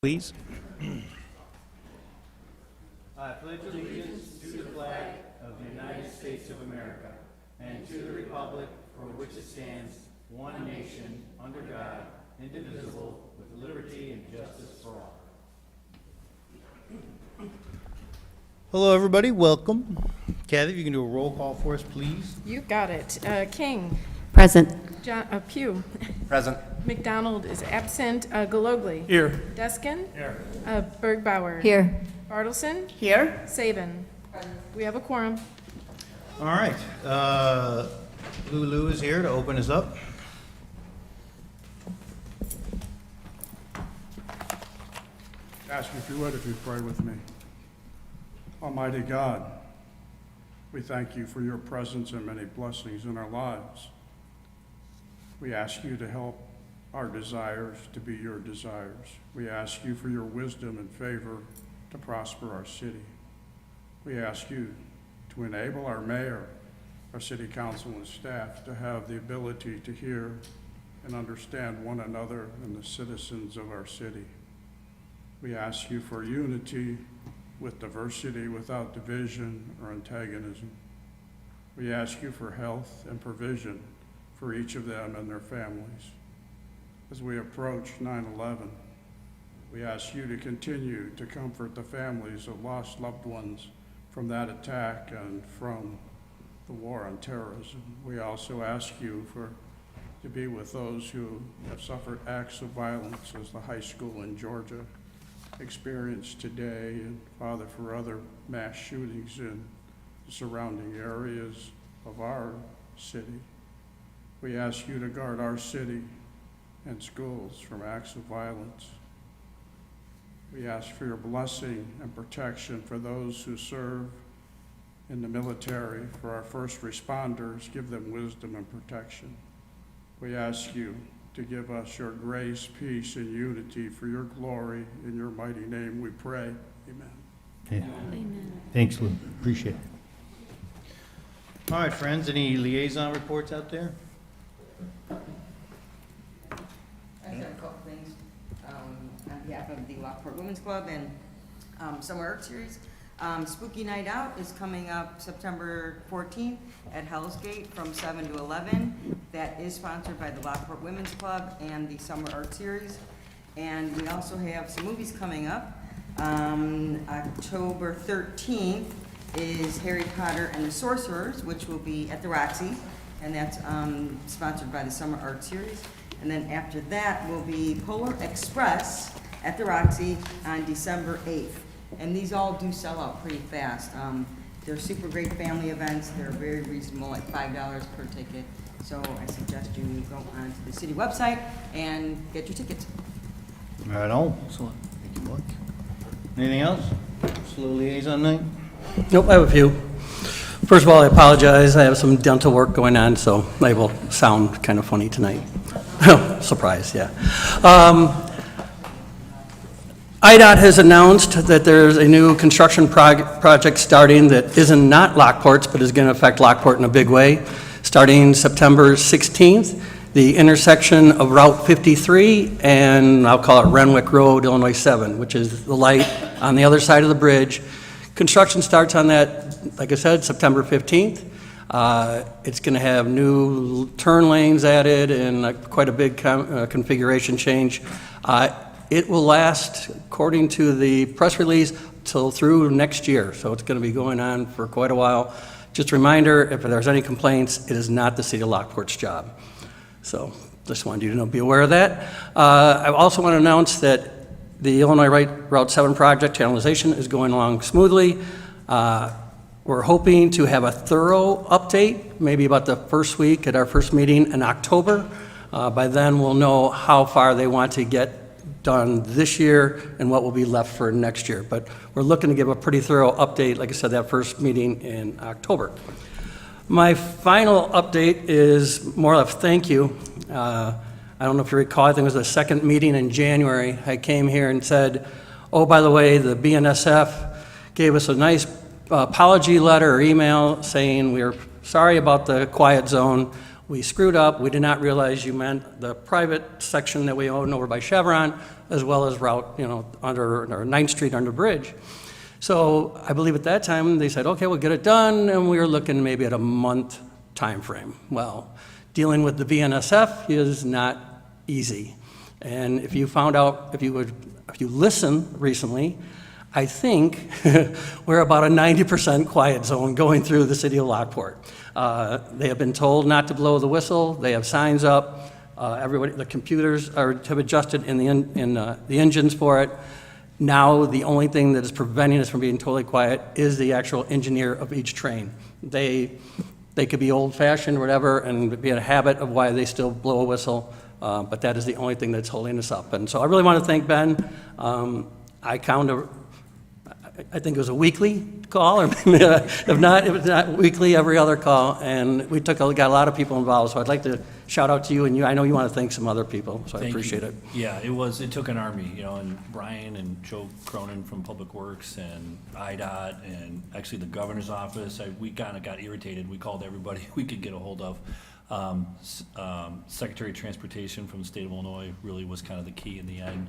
Please. I pledge allegiance to the flag of the United States of America and to the republic for which it stands, one nation, under God, indivisible, with liberty and justice for all. Hello, everybody. Welcome. Kathy, if you can do a roll call for us, please. You got it. King. Present. Pugh. Present. McDonald is absent. Galogly. Here. Deskin. Here. Bergbauer. Here. Bartleson. Here. Saban. We have a quorum. All right. Lulu is here to open us up. Ask if you would, if you pray with me. Almighty God, we thank you for your presence and many blessings in our lives. We ask you to help our desires to be your desires. We ask you for your wisdom and favor to prosper our city. We ask you to enable our mayor, our city council and staff to have the ability to hear and understand one another and the citizens of our city. We ask you for unity with diversity without division or antagonism. We ask you for health and provision for each of them and their families. As we approach 9/11, we ask you to continue to comfort the families of lost loved ones from that attack and from the war on terrorism. We also ask you to be with those who have suffered acts of violence as the high school in Georgia experienced today, and Father, for other mass shootings in the surrounding areas of our city. We ask you to guard our city and schools from acts of violence. We ask for your blessing and protection for those who serve in the military, for our first responders. Give them wisdom and protection. We ask you to give us your grace, peace, and unity for your glory. In your mighty name we pray. Amen. Okay. Amen. Thanks, Lou. Appreciate it. All right, friends. Any liaison reports out there? I just have a couple things on behalf of the Lockport Women's Club and Summer Art Series. Spooky Night Out is coming up September 14th at Hell's Gate from 7 to 11. That is sponsored by the Lockport Women's Club and the Summer Art Series. And we also have some movies coming up. October 13th is Harry Potter and the Sorcerers, which will be at the Roxy, and that's sponsored by the Summer Art Series. And then after that will be Polar Express at the Roxy on December 8th. And these all do sell out pretty fast. They're super great family events. They're very reasonable, like $5 per ticket. So I suggest you go onto the city website and get your tickets. Right on. Excellent. Thank you, Mark. Anything else? Slow liaison night? Nope, I have a few. First of all, I apologize. I have some dental work going on, so I will sound kind of funny tonight. Surprise, yeah. IDOT has announced that there's a new construction project starting that isn't not Lockport's, but is going to affect Lockport in a big way. Starting September 16th, the intersection of Route 53 and I'll call it Renwick Road, Illinois 7, which is the light on the other side of the bridge. Construction starts on that, like I said, September 15th. It's going to have new turn lanes added and quite a big configuration change. It will last, according to the press release, till through next year. So it's going to be going on for quite a while. Just a reminder, if there's any complaints, it is not the city of Lockport's job. So just wanted you to be aware of that. I also want to announce that the Illinois Route 7 project channelization is going along smoothly. We're hoping to have a thorough update, maybe about the first week at our first meeting in October. By then we'll know how far they want to get done this year and what will be left for next year. But we're looking to give a pretty thorough update, like I said, that first meeting in October. My final update is more of a thank you. I don't know if you recall, I think it was the second meeting in January. I came here and said, oh, by the way, the BNSF gave us a nice apology letter or email saying we're sorry about the quiet zone. We screwed up. We did not realize you meant the private section that we own over by Chevron. as well as route, under, or 9th Street under the bridge. So I believe at that time, they said, okay, we'll get it done, and we were looking maybe at a month time frame. Well, dealing with the BNSF is not easy. And if you found out, if you listen recently, I think we're about a 90% quiet zone going through the city of Lockport. They have been told not to blow the whistle. They have signs up. Everybody, the computers have adjusted in the engines for it. Now, the only thing that is preventing us from being totally quiet is the actual engineer of each train. They could be old-fashioned or whatever and be in a habit of why they still blow a whistle, but that is the only thing that's holding us up. And so I really want to thank Ben. I think it was a weekly call, or if not weekly, every other call, and we got a lot of people involved. So I'd like to shout out to you, and I know you want to thank some other people, so I appreciate it. Yeah, it took an army, and Brian and Joe Cronin from Public Works and IDOT and actually the governor's office, we kind of got irritated. We called everybody we could get a hold of. Secretary of Transportation from the state of Illinois really was kind of the key in the end.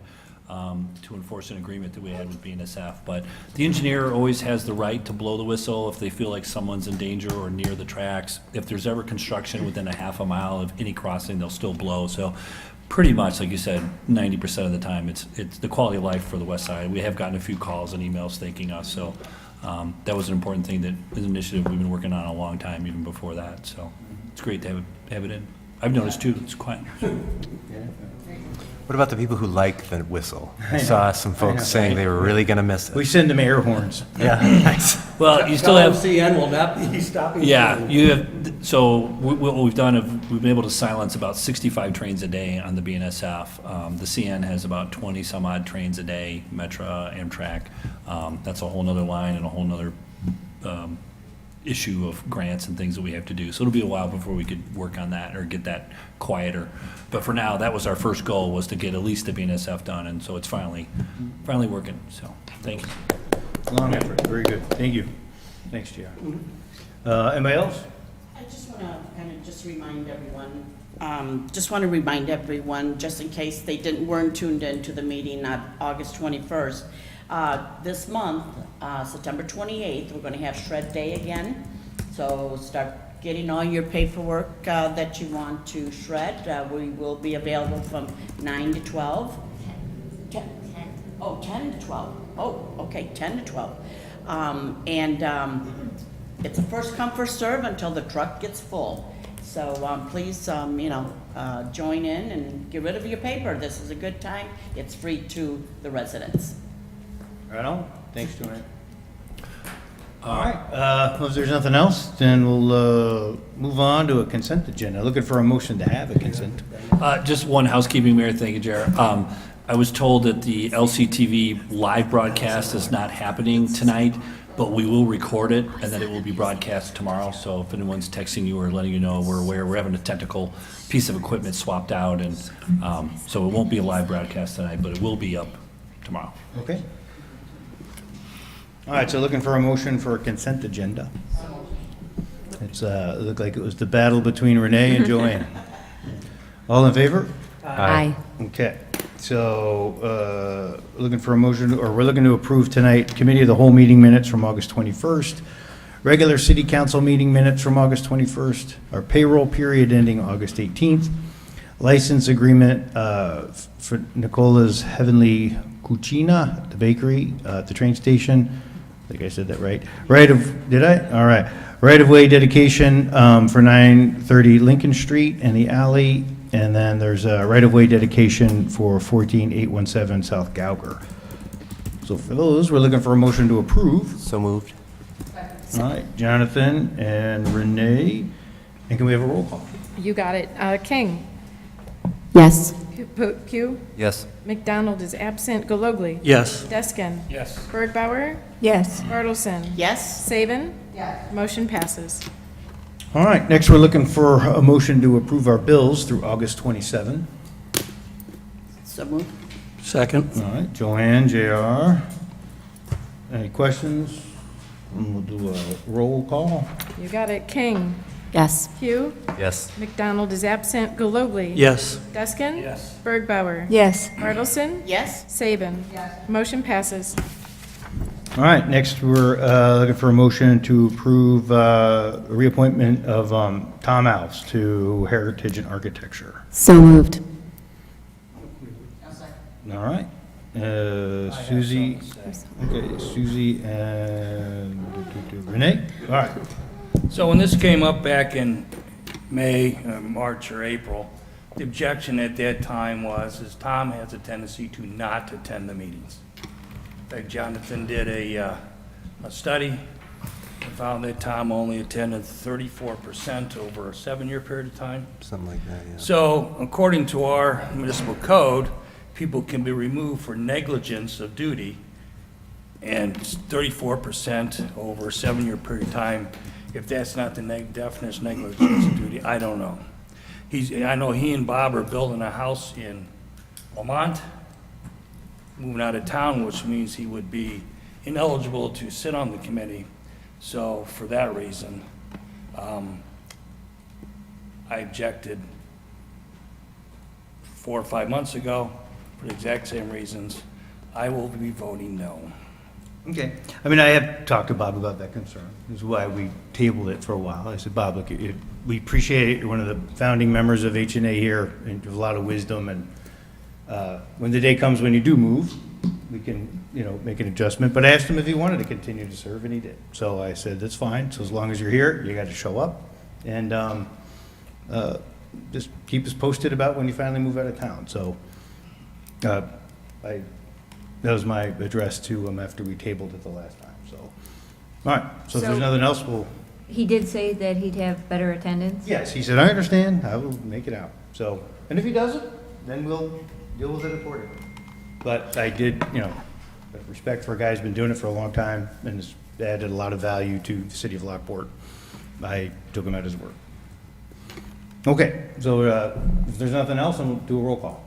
To enforce an agreement that we had with BNSF. But the engineer always has the right to blow the whistle if they feel like someone's in danger or near the tracks. If there's ever construction within a half a mile of any crossing, they'll still blow. So pretty much, like you said, 90% of the time, it's the quality of life for the west side. We have gotten a few calls and emails thanking us. So that was an important thing, that is an initiative we've been working on a long time, even before that. So it's great to have it in. I've noticed too, it's quiet. What about the people who like the whistle? I saw some folks saying they were really going to miss it. We send them air horns. Yeah, nice. Well, you still have. CN will not be stopping. Yeah, you have, so what we've done, we've been able to silence about 65 trains a day on the BNSF. The CN has about 20 some odd trains a day, Metra, Amtrak. That's a whole nother line and a whole nother issue of grants and things that we have to do. So it'll be a while before we could work on that or get that quieter. But for now, that was our first goal, was to get at least the BNSF done, and so it's finally working, so thank you. Long effort, very good, thank you. Thanks, JR. Anybody else? I just want to kind of just remind everyone, just in case they weren't tuned in to the meeting on August 21st. This month, September 28th, we're going to have Shred Day again. So start getting all your paperwork that you want to shred. We will be available from 9 to 12. 10 to 12. Oh, okay, 10 to 12. It's a first come, first serve until the truck gets full. So please, join in and get rid of your paper. This is a good time. It's free to the residents. Right on. Thanks, Joanne. All right, well, if there's nothing else, then we'll move on to a consent agenda. Looking for a motion to have a consent. Just one housekeeping, Mayor, thank you, Jared. I was told that the LCTV live broadcast is not happening tonight, but we will record it, and that it will be broadcast tomorrow. So if anyone's texting you or letting you know, we're aware. We're having a technical piece of equipment swapped out, and so it won't be a live broadcast tonight, but it will be up tomorrow. Okay. All right, so looking for a motion for a consent agenda. It looked like it was the battle between Renee and Joanne. All in favor? Aye. Okay, so looking for a motion, or we're looking to approve tonight Committee of the Whole meeting minutes from August 21st, regular City Council meeting minutes from August 21st, our payroll period ending August 18th, license agreement for Nicola's Heavenly Cucina, the bakery at the train station. I think I said that right. Did I? All right. Right-of-way dedication for 930 Lincoln Street and the alley, and then there's a right-of-way dedication for 14817 South Gauger. So for those, we're looking for a motion to approve. So moved. All right, Jonathan and Renee, and can we have a roll call? You got it. King. Yes. Pugh. Yes. McDonald is absent. Galogly. Yes. Deskin. Yes. Bergbauer. Yes. Bartleson. Yes. Saban. Motion passes. All right, next we're looking for a motion to approve our bills through August 27. So moved. Second. All right, Joanne, JR. Any questions? And we'll do a roll call. You got it. King. Yes. Pugh. Yes. McDonald is absent. Galogly. Yes. Deskin. Yes. Bergbauer. Yes. Bartleson. Yes? Saban. Motion passes. All right, next, we're looking for a motion to approve reappointment of Tom Alves to Heritage and Architecture. So moved. All right. Susie, okay, Susie and Renee? All right. So when this came up back in May, March, or April, the objection at that time is Tom has a tendency to not attend the meetings. In fact, Jonathan did a study and found that Tom only attended 34% over a 7-year period of time. Something like that, yeah. So according to our municipal code, people can be removed for negligence of duty, and 34% over a 7-year period of time, if that's not the definition of negligence of duty, I don't know. I know he and Bob are building a house in Lamont, moving out of town, which means he would be ineligible to sit on the committee. So for that reason, I objected 4 or 5 months ago for the exact same reasons. I will be voting no. Okay. I mean, I have talked to Bob about that concern. This is why we tabled it for a while. I said, Bob, look, we appreciate it. You're one of the founding members of H&A here, and you have a lot of wisdom, and when the day comes when you do move, we can, make an adjustment. But I asked him if he wanted to continue to serve, and he did. So I said, that's fine. So as long as you're here, you got to show up. And just keep us posted about when you finally move out of town. So that was my address to him after we tabled it the last time, so. All right, so if there's So- nothing else, we'll, He did say that he'd have better attendance? yes, he said, I understand, I will make it out. So, and if he doesn't, then we'll deal with it accordingly. But I did, out of respect for a guy who's been doing it for a long time and has added a lot of value to the city of Lockport, I took him at his word. Okay, so if there's nothing else, then we'll do a roll call.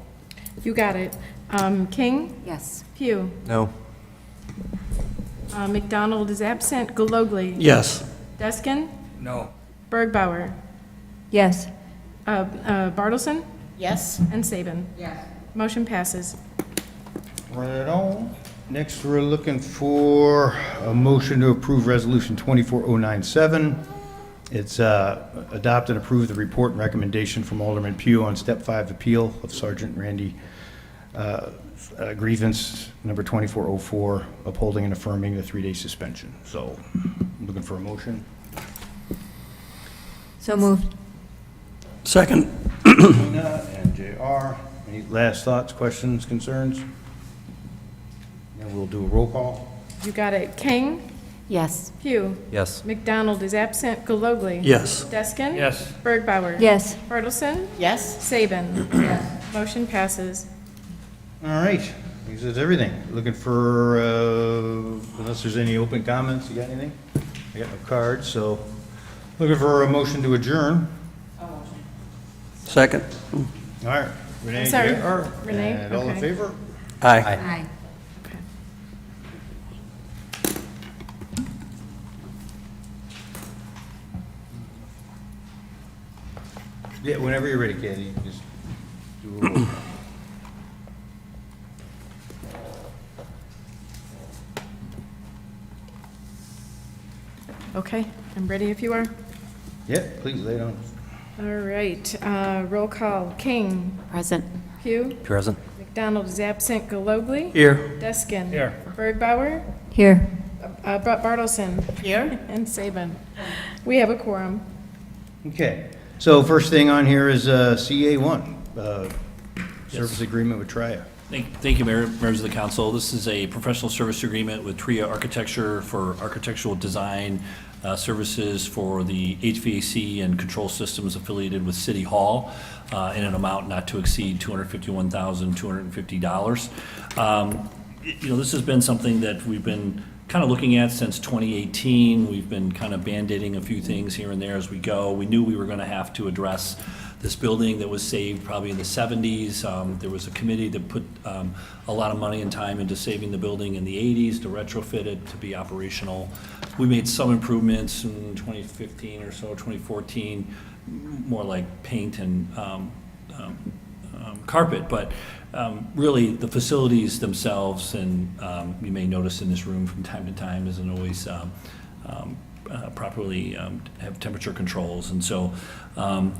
You got it. King. Yes. Pugh. No. McDonald is absent. Galogly. Yes. Deskin. No. Bergbauer. Yes. Bartleson. Yes? And Saban. Yes. Motion passes. Right on. Next, we're looking for a motion to approve Resolution 24097. It's adopt and approve the report and recommendation from Alderman Pugh on Step 5 appeal of Sergeant Randy grievance number 2404, upholding and affirming the 3-day suspension. So, I'm looking for a motion. So moved. Second. Tina and JR, any last thoughts, questions, concerns? And we'll do a roll call. You got it. King. Yes. Pugh. Yes. McDonald is absent. Galogly. Yes. Deskin. Yes. Bergbauer. Yes. Bartleson. Yes? Saban. Motion passes. All right, this is everything. Looking for, unless there's any open comments, you got anything? I got no cards, so, looking for a motion to adjourn. Second. All right, Renee, I'm sorry, JR, Renee, and all in okay. favor? Aye. Aye. Yeah, whenever you're ready, Kathy, just do a roll call. Okay, I'm ready if you are. Yeah, please lay it on. All right, roll call. King. Present. Pugh. Present. McDonald is absent. Galogly. Here. Deskin. Here. Bergbauer. Here. Bartleson. Here? And Saban. We have a quorum. Okay, so first thing on here is CA1, service agreement with Tria. Thank you, Mayor, members of the council. This is a professional service agreement with Tria Architecture for architectural design services for the HVAC and control systems affiliated with City Hall in an amount not to exceed $251,250. This has been something that we've been kind of looking at since 2018. We've been kind of band-aiding a few things here and there as we go. We knew we were going to have to address the this building that was saved probably in the 70s. There was a committee that put a lot of money and time into saving the building in the 80s to retrofit it to be operational. We made some improvements in 2015 or so, 2014, more like paint and carpet, but really the facilities themselves, and you may notice in this room from time to time, isn't always properly have temperature controls. And so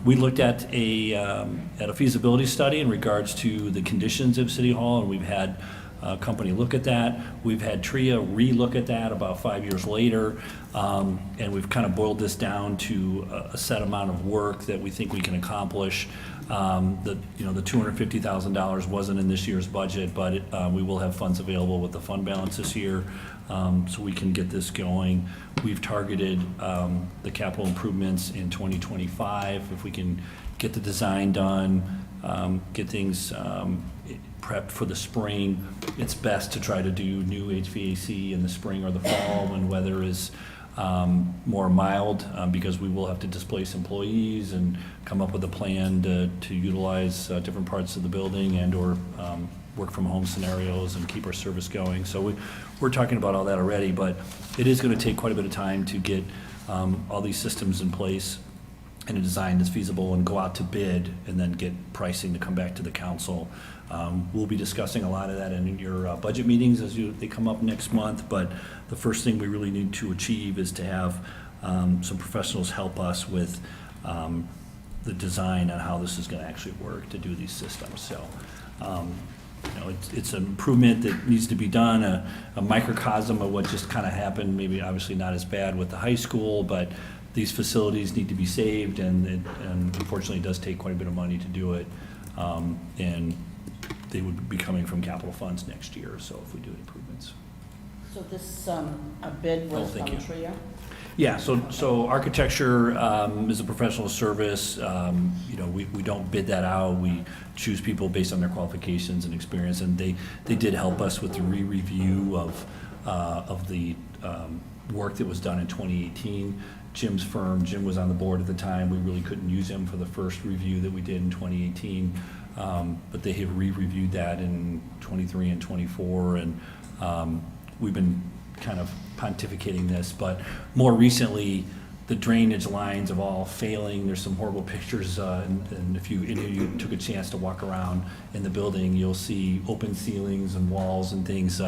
we looked at a feasibility study in regards to the conditions of City Hall, and we've had a company look at that. We've had TRIA re-look at that about 5 years later, and we've kind of boiled this down to a set amount of work that we think we can accomplish. The $250,000 wasn't in this year's budget, but we will have funds available with the fund balance this year, so we can get this going. We've targeted the capital improvements in 2025. If we can get the design done, get things prepped for the spring, it's best to try to do new HVAC in the spring or the fall when weather is more mild, because we will have to displace employees and come up with a plan to utilize different parts of the building and or work from home scenarios and keep our service going. So we're talking about all that already, but it is going to take quite a bit of time to get all these systems in place and a design that's feasible and go out to bid and then get pricing to come back to the council. We'll be discussing a lot of that in your budget meetings as they come up next month, but the first thing we really need to achieve is to have some professionals help us with the design on how this is going to actually work to do these systems. So it's an improvement that needs to be done, a microcosm of what just kind of happened, maybe obviously not as bad with the high school, but these facilities need to be saved, and unfortunately it does take quite a bit of money to do it, and they would be coming from capital funds next year, so if we do improvements. So this, a bid was from thank you. TRIA? Yeah, so architecture is a professional service. We don't bid that out. We choose people based on their qualifications and experience, and they did help us with the re-review of the work that was done in 2018. Jim's firm, Jim was on the board at the time. We really couldn't use him for the first review that we did in 2018, but they have re-reviewed that in 23 and 24, and we've been kind of pontificating this, but more recently, the drainage lines are all failing. There's some horrible pictures, and if any of you took a chance to walk around in the building, you'll see open ceilings and walls and things.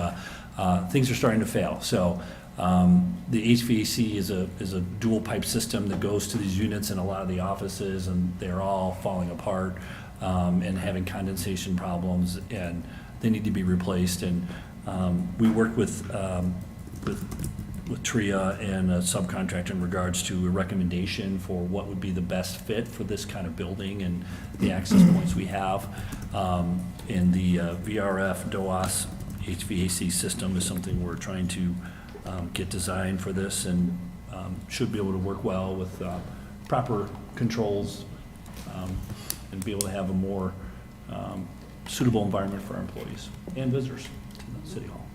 Things are starting to fail. So the HVAC is a dual pipe system that goes to these units in a lot of the offices, and they're all falling apart and having condensation problems, and they need to be replaced. And we worked with TRIA and a subcontractor in regards to a recommendation for what would be the best fit for this kind of building and the access points we have. And the VRF DOAS HVAC system is something we're trying to get designed for this, and should be able to work well with proper controls and be able to have a more suitable environment for our employees and visitors to the City Hall.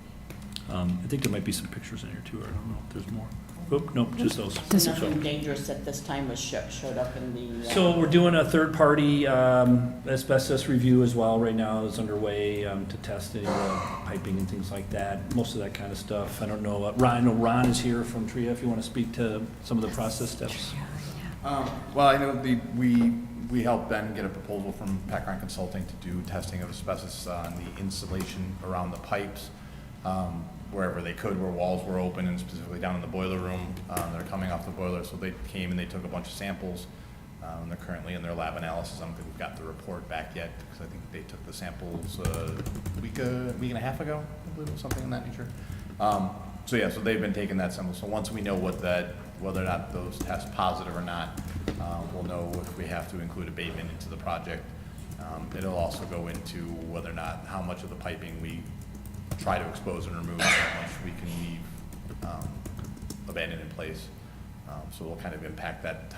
I think there might be some pictures in here too, I don't know if there's more. Oh, nope, just those. Nothing dangerous at this time was showed up in the... So we're doing a third-party asbestos review as well right now. It's underway to test the piping and things like that, most of that kind of stuff. I don't know, Ron is here from TRIA if you want to speak to some of the process steps. Well, I know we helped Ben get a proposal from Packard Consulting to do testing of asbestos on the insulation around the pipes, wherever they could, where walls were open, and specifically down in the boiler room. They're coming off the boiler, so they came and they took a bunch of samples. They're currently in their lab analysis. I don't think we've got the report back yet, because I think they took the samples a week and a half ago, I believe, or something in that nature. So yeah, so they've been taking that sample. So once we know whether or not those test positive or not, we'll know if we have to include abatement into the project. It'll also go into whether or not, how much of the piping we try to expose and remove, how much we can leave abandoned in place. So it'll kind of impact that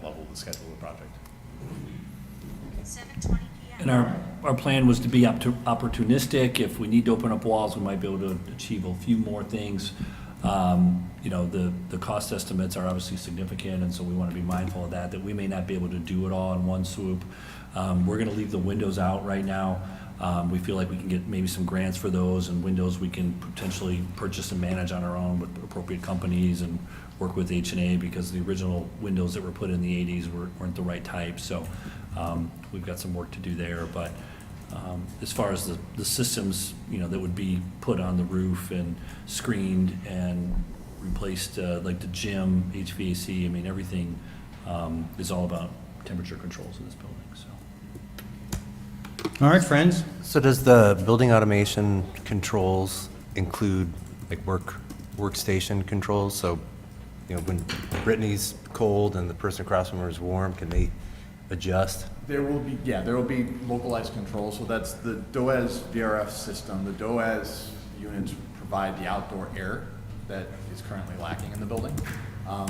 level of the schedule of the project. 7:20 p.m. And our plan was to be opportunistic. If we need to open up walls, we might be able to achieve a few more things You know, the cost estimates are obviously significant, and so we want to be mindful of that we may not be able to do it all in one swoop. We're going to leave the windows out right now. We feel like we can get maybe some grants for those, and windows we can potentially purchase and manage on our own with appropriate companies and work with H&A, because the original windows that were put in the 80s weren't the right type. So we've got some work to do there. But as far as the systems, you know, that would be put on the roof and screened and replaced, like the gym, HVAC, I mean, everything is all about temperature controls in this building, so. All right, friends. So does the building automation controls include like workstation controls? So, you know, when Brittany's cold and the person across from her is warm, can they adjust? There will be localized controls, so that's the DOAS VRF system. The DOAS units provide the outdoor air that is currently lacking in the building.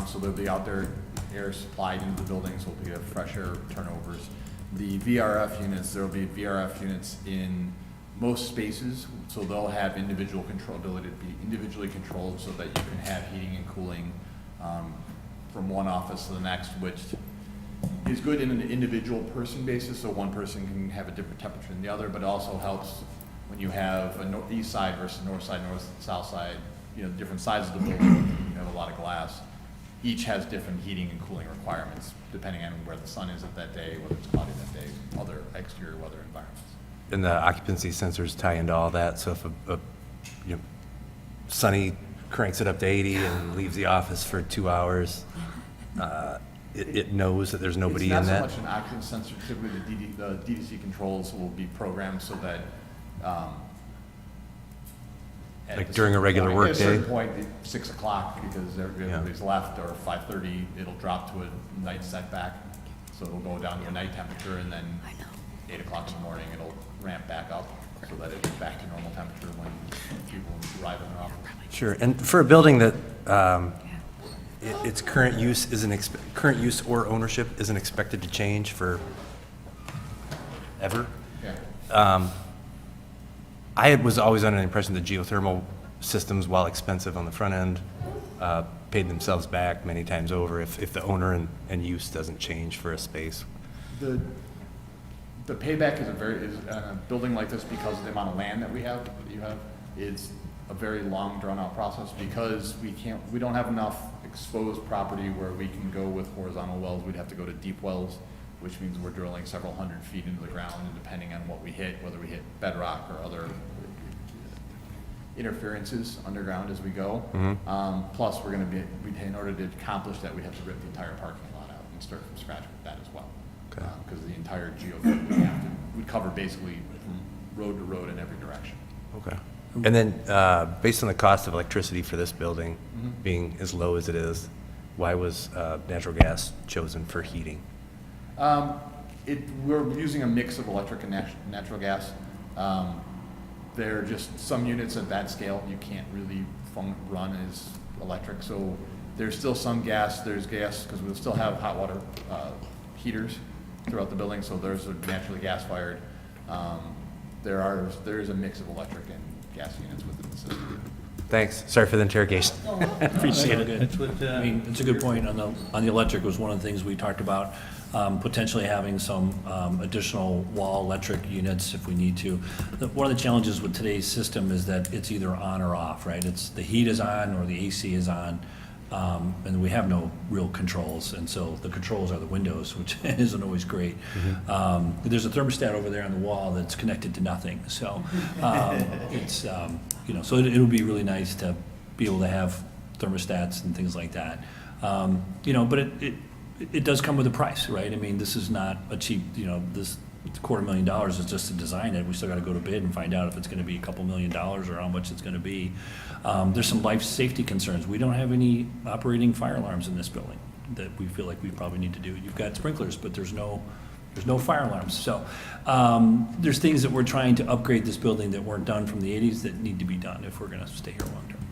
So there'll be outdoor air supplied into the building, so we'll have fresh air turnovers. The VRF units, there will be VRF units in most spaces, so they'll have individual control ability to be individually controlled, so that you can have heating and cooling from one office to the next, which is good in an individual person basis, so one person can have a different temperature than the other, but it also helps when you have a east side versus north side, south side, you know, different sides of the building, you have a lot of glass. Each has different heating and cooling requirements, depending on where the sun is at that day, whether it's cloudy that day, other exterior weather environments. And the occupancy sensors tie into all that, so if you know, Sunny cranks it up to 80 and leaves the office for 2 hours, it knows that there's nobody in that? It's not so much an occupancy sensor. Typically, the DDC controls will be programmed so that Like during a regular work At a day? certain point, at 6 o'clock, because everybody's left, or 5:30, it'll drop to a night setback. So it'll go down to a night temperature, and then 8 o'clock in the morning, it'll ramp back up so that it's back to normal temperature when people arrive in their office. Sure, and for a building that its current use current use or ownership isn't expected to change for ever, Yeah. I was always under the impression that geothermal systems, while expensive on the front end, paid themselves back many times over if the owner and use doesn't change for a space. The payback is a building like this, because of the amount of land that you have, it's a very long, drawn-out process, because we don't have enough exposed property where we can go with horizontal wells. We'd have to go to deep wells, which means we're drilling several hundred feet into the ground, and depending on what we hit, whether we hit bedrock or other interferences underground as we go. Plus, we're going to in order to accomplish that, we'd have to rip the entire parking lot out and start from scratch with that as well. Okay. Because the entire we'd cover basically from road to road in every direction. Okay. And then, based on the cost of electricity for this building being as low as it is, why was natural gas chosen for heating? We're using a mix of electric and natural gas. There are just some units at that scale you can't really run as electric. So there's still some gas. There's gas because we'll still have hot water heaters throughout the building. So those are naturally gas fired. There is a mix of electric and gas units within the system. Thanks. Sorry for the interrogation. Appreciate it. That's what, I mean, it's a good point on the electric. Was one of the things we talked about, potentially having some additional wall electric units if we need to. One of the challenges with today's system is that it's either on or off, right? It's the heat is on or the AC is on, and we have no real controls, and so the controls are the windows, which isn't always great. There's a thermostat over there on the wall that's connected to nothing, so it's you know, so it would be really nice to be able to have thermostats and things like that. You know, but it does come with a price, right? I mean, this is not a cheap, you know, this $250,000 is just to design it. We still got to go to bid and find out if it's going to be a couple $1 million or how much it's going to be. There's some life safety concerns. We don't have any operating fire alarms in this building that we feel like we probably need to do. You've got sprinklers, but there's no fire alarms. So there's things that we're trying to upgrade this building that weren't done from the 80s that need to be done if we're going to stay here long term.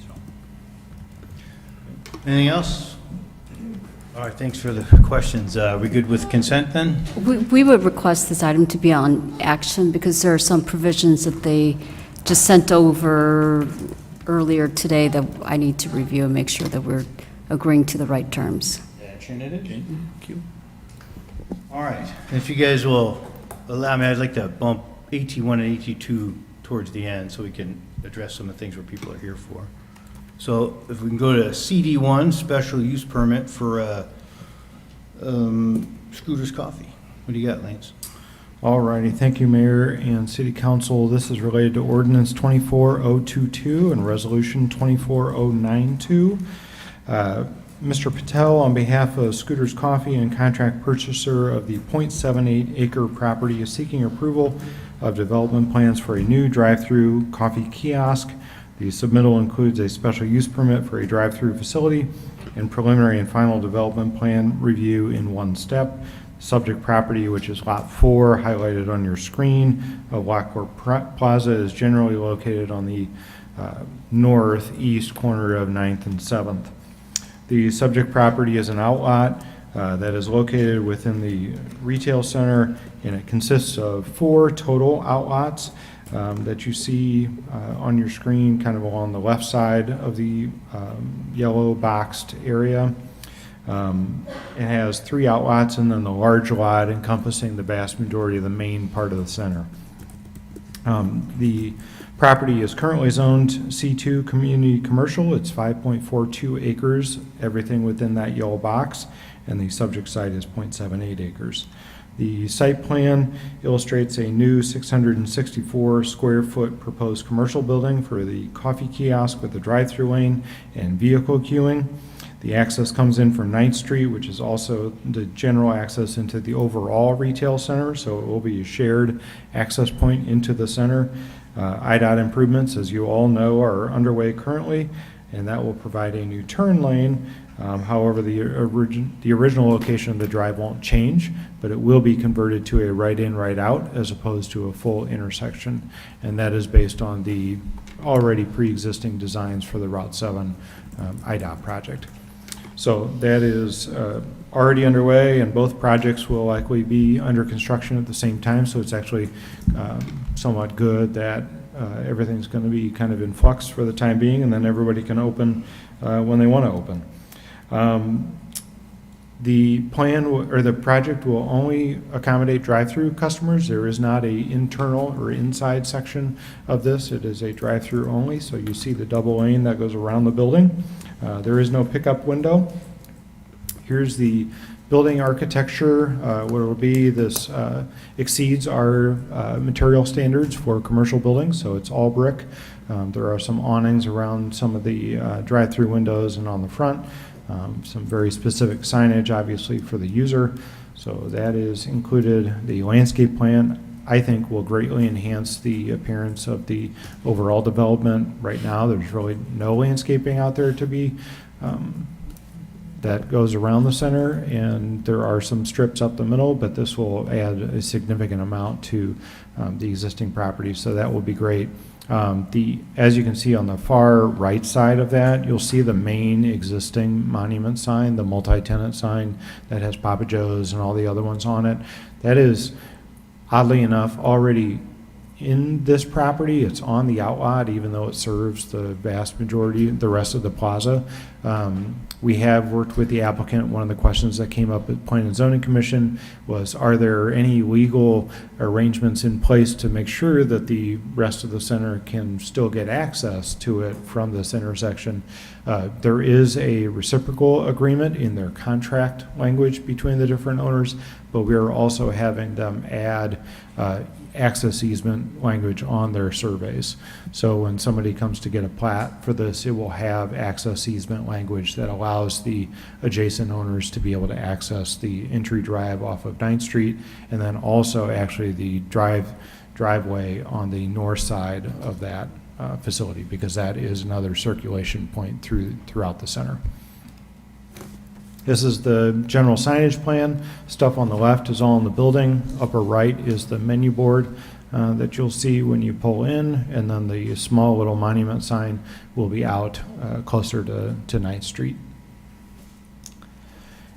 So. Anything else? All right, thanks for the questions. We good with consent then? We would request this item to be on action because there are some provisions that they just sent over earlier today that I need to review and make sure that we're agreeing to the right terms. Action it is. Thank you. All right, if you guys will allow me, I'd like to bump 81 and 82 towards the end so we can address some of the things where people are here for. So if we can go to CD1, special use permit for Scooter's Coffee. What do you got, Lance? All righty, thank you, Mayor and City Council. This is related to Ordinance 24022 and Resolution 24092. Mr. Patel, on behalf of Scooter's Coffee and contract purchaser of the .78 acre property, is seeking approval of development plans for a new drive-through coffee kiosk. The submittal includes a special use permit for a drive-through facility and preliminary and final development plan review in one step. Subject property, which is Lot 4, highlighted on your screen, of Lockport Plaza, is generally located on the northeast corner of 9th and 7th. The subject property is an outlot that is located within the retail center, and it consists of 4 total outlots that you see on your screen, kind of along the left side of the yellow boxed area. It has 3 outlots and then the large lot encompassing the vast majority of the main part of the center. The property is currently zoned C2 community commercial. It's 5.42 acres, everything within that yellow box, and the subject site is 0.78 acres. The site plan illustrates a new 664 square foot proposed commercial building for the coffee kiosk with a drive-through lane and vehicle queuing. The access comes in from 9th Street, which is also the general access into the overall retail center, so it will be a shared access point into the center. IDOT improvements, as you all know, are underway currently, and that will provide a new turn lane. However, the original location of the drive won't change, but it will be converted to a right-in, right-out as opposed to a full intersection, and that is based on the already pre-existing designs for the Route 7 IDOT project. So that is already underway, and both projects will likely be under construction at the same time, so it's actually somewhat good that everything's going to be kind of in flux for the time being, and then everybody can open when they want to open. The plan or the project will only accommodate drive-through customers. There is not a internal or inside section of this. It is a drive-through only, so you see the double lane that goes around the building. There is no pickup window. Here's the building architecture. What it will be, this exceeds our material standards for commercial buildings, so it's all brick. There are some awnings around some of the drive-through windows and on the front. Some very specific signage, obviously, for the user. So that is included. The landscape plan, I think, will greatly enhance the appearance of the overall development. Right now, there's really no landscaping out there to be that goes around the center, and there are some strips up the middle, but this will add a significant amount to the existing property, so that will be great. As you can see on the far right side of that, you'll see the main existing monument sign, the multi-tenant sign that has Papa Joe's and all the other ones on it. That is, oddly enough, already in this property. It's on the outlot, even though it serves the vast majority, the rest of the plaza. We have worked with the applicant. One of the questions that came up at Planning and Zoning Commission was, are there any legal arrangements in place to make sure that the rest of the center can still get access to it from this intersection? There is a reciprocal agreement in their contract language between the different owners, but we are also having them add access easement language on their surveys. So when somebody comes to get a plat for this, it will have access easement language that allows the adjacent owners to be able to access the entry drive off of 9th Street, and then also actually the driveway on the north side of that facility, because that is another circulation point throughout the center. This is the general signage plan. Stuff on the left is all in the building. Upper right is the menu board that you'll see when you pull in, and then the small little monument sign will be out closer to 9th Street.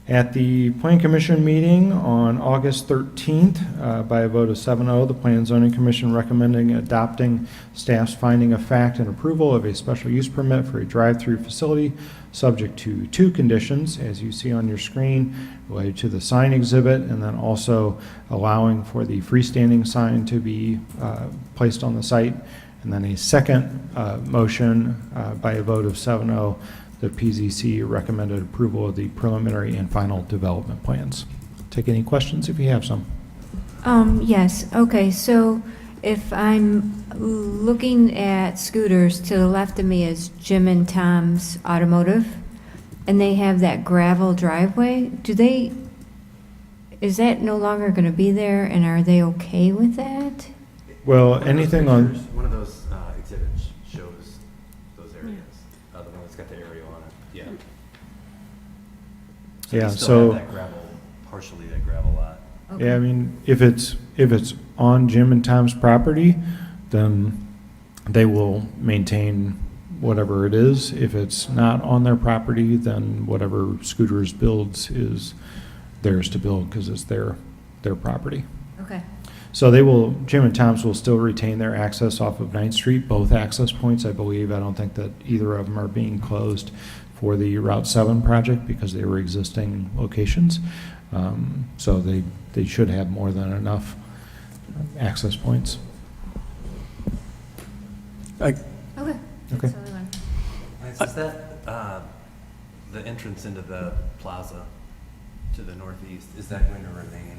At the Plan Commission meeting on August 13th, by a vote of 7-0, the Plan and Zoning Commission recommending adopting staff's finding of fact and approval of a special use permit for a drive-through facility, subject to 2 conditions, as you see on your screen, related to the sign exhibit, and then also allowing for the freestanding sign to be placed on the site. And then a second motion by a vote of 7-0, the PZC recommended approval of the preliminary and final development plans. Take any questions if you have some. Yes, okay, so if I'm looking at scooters, to the left of me is Jim and Tom's Automotive, and they have that gravel driveway. Is that no longer gonna be there, and are they okay with that? Well, anything on, One of those exhibits shows those areas, the one that's got the aerial on it. Yeah. Yeah, they still so- have that gravel, partially that gravel lot. yeah, I mean, if it's on Jim and Tom's property, then they will maintain whatever it is. If it's not on their property, then whatever Scooters builds is theirs to build because it's their property. Okay. So Jim and Tom's will still retain their access off of 9th Street, both access points, I believe. I don't think that either of them are being closed for the Route 7 project because they were existing locations. So they should have more than enough access points. Okay. Okay. That's all I wanted. Is that the entrance into the plaza to the northeast, is that going to remain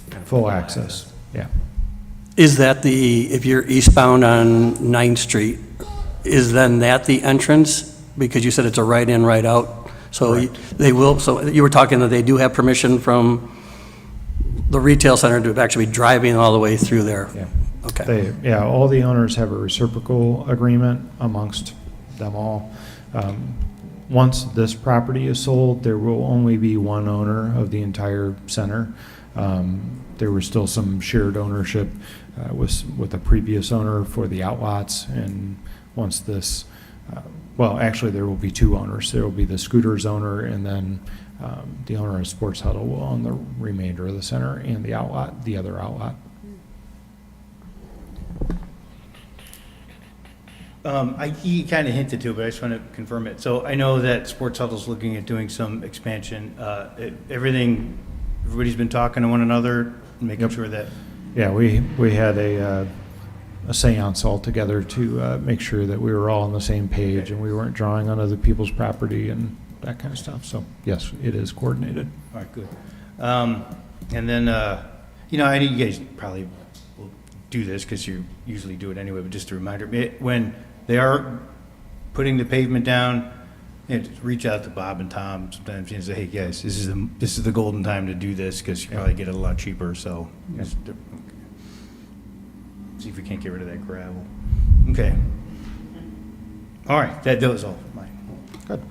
kind of Full access, yeah. Is that if you're eastbound on 9th Street, is then that the entrance? Because you said it's a right in, right out. So so you were talking that they do have permission from the retail center to actually be driving all the way through there? Yeah. Okay. All the owners have a reciprocal agreement amongst them all. Once this property is sold, there will only be one owner of the entire center. There was still some shared ownership with the previous owner for the outlots, and once this, well, actually, there will be 2 owners. There will be the Scooters owner, and then the owner of Sports Huddle will own the remainder of the center and the other outlet. You kind of hinted to it, but I just want to confirm it. So I know that Sports Huddle's looking at doing some expansion. Everybody's been talking to one another, making sure that. Yeah, we had a seance all together to make sure that we were all on the same page and we weren't drawing on other people's property and that kind of stuff. So yes, it is coordinated. All right, good. And then, I know you guys probably will do this because you usually do it anyway, but just a reminder, when they are putting the pavement down, just reach out to Bob and Tom sometimes and say, hey, guys, this is the golden time to do this because you probably get it a lot cheaper, so just see if we can't get rid of that gravel. Okay. All right, that was all mine. Good.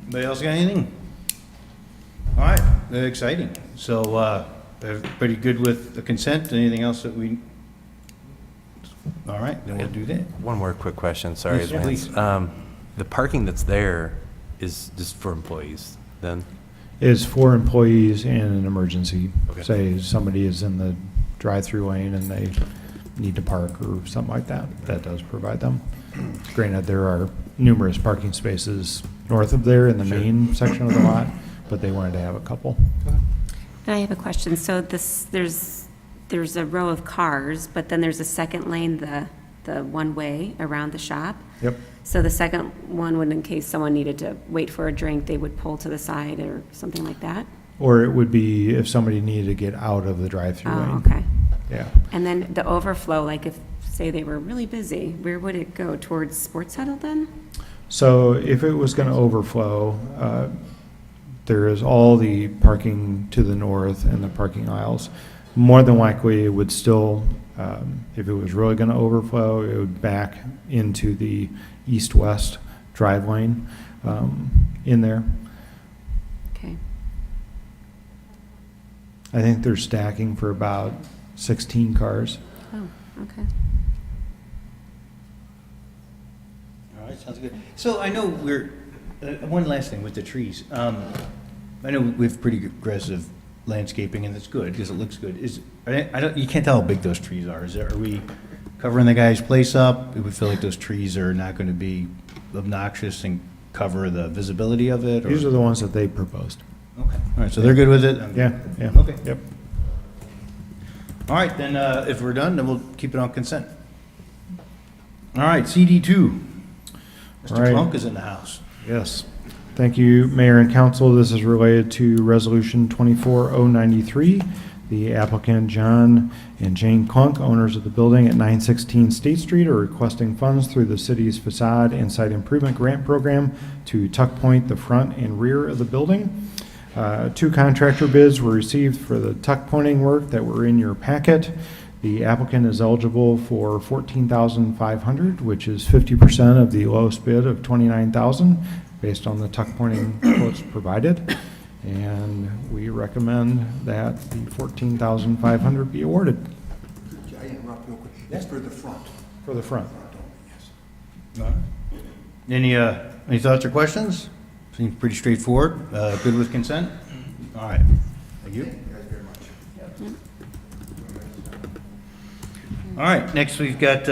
Anybody else got anything? All right, exciting. So, everybody good with the consent? Anything else that we? All right, then we'll do that. One more quick question, sorry, Yes, Lance. please. The parking that's there is just for employees, then? Is for employees in an emergency. Okay. Say somebody is in the drive-through lane and they need to park or something like that. That does provide them. Granted, there are numerous parking spaces north of there in the main section of the lot, but they wanted to have a couple. I have a question. So there's a row of cars, but then there's a second lane, the one-way around the shop. Yep. So the second one would, in case someone needed to wait for a drink, they would pull to the side or something like that? Or it would be if somebody needed to get out of the drive-through lane. Oh, okay. Yeah. And then the overflow, like if, say they were really busy, where would it go? Towards Sports Huddle then? So if it was going to overflow, there is all the parking to the north and the parking aisles. More than likely, it would still, if it was really going to overflow, it would back into the east-west drive lane in there. Okay. I think they're stacking for about 16 cars. Oh, okay. All right, sounds good. So I know one last thing with the trees. I know we have pretty aggressive landscaping, and it's good, because it looks good. I don't, you can't tell how big those trees are. Are we covering the guy's place up? Do we feel like those trees are not going to be obnoxious and cover the visibility of it? Or? These are the ones that they proposed. Okay, all right, so they're good with it? Yeah, yeah. Okay. Yep. All right, then, if we're done, then we'll keep it on consent. All right, CD2. Mr. Right. Plunk is in the house. Yes. Thank you, Mayor and Council. This is related to Resolution 24093. The applicant, John and Jane Klunk, owners of the building at 916 State Street, are requesting funds through the city's facade and site improvement grant program to tuck point the front and rear of the building. 2 contractor bids were received for the tuck pointing work that were in your packet. The applicant is eligible for $14,500, which is 50% of the lowest bid of $29,000, based on the tuck pointing quotes provided. And we recommend that the $14,500 be awarded. I interrupt real quick. That's for the front. For the front. Yes. Any thoughts or questions? Seems pretty straightforward. Good with consent? All right. Thank you. Thank you guys very much. All right, next we've got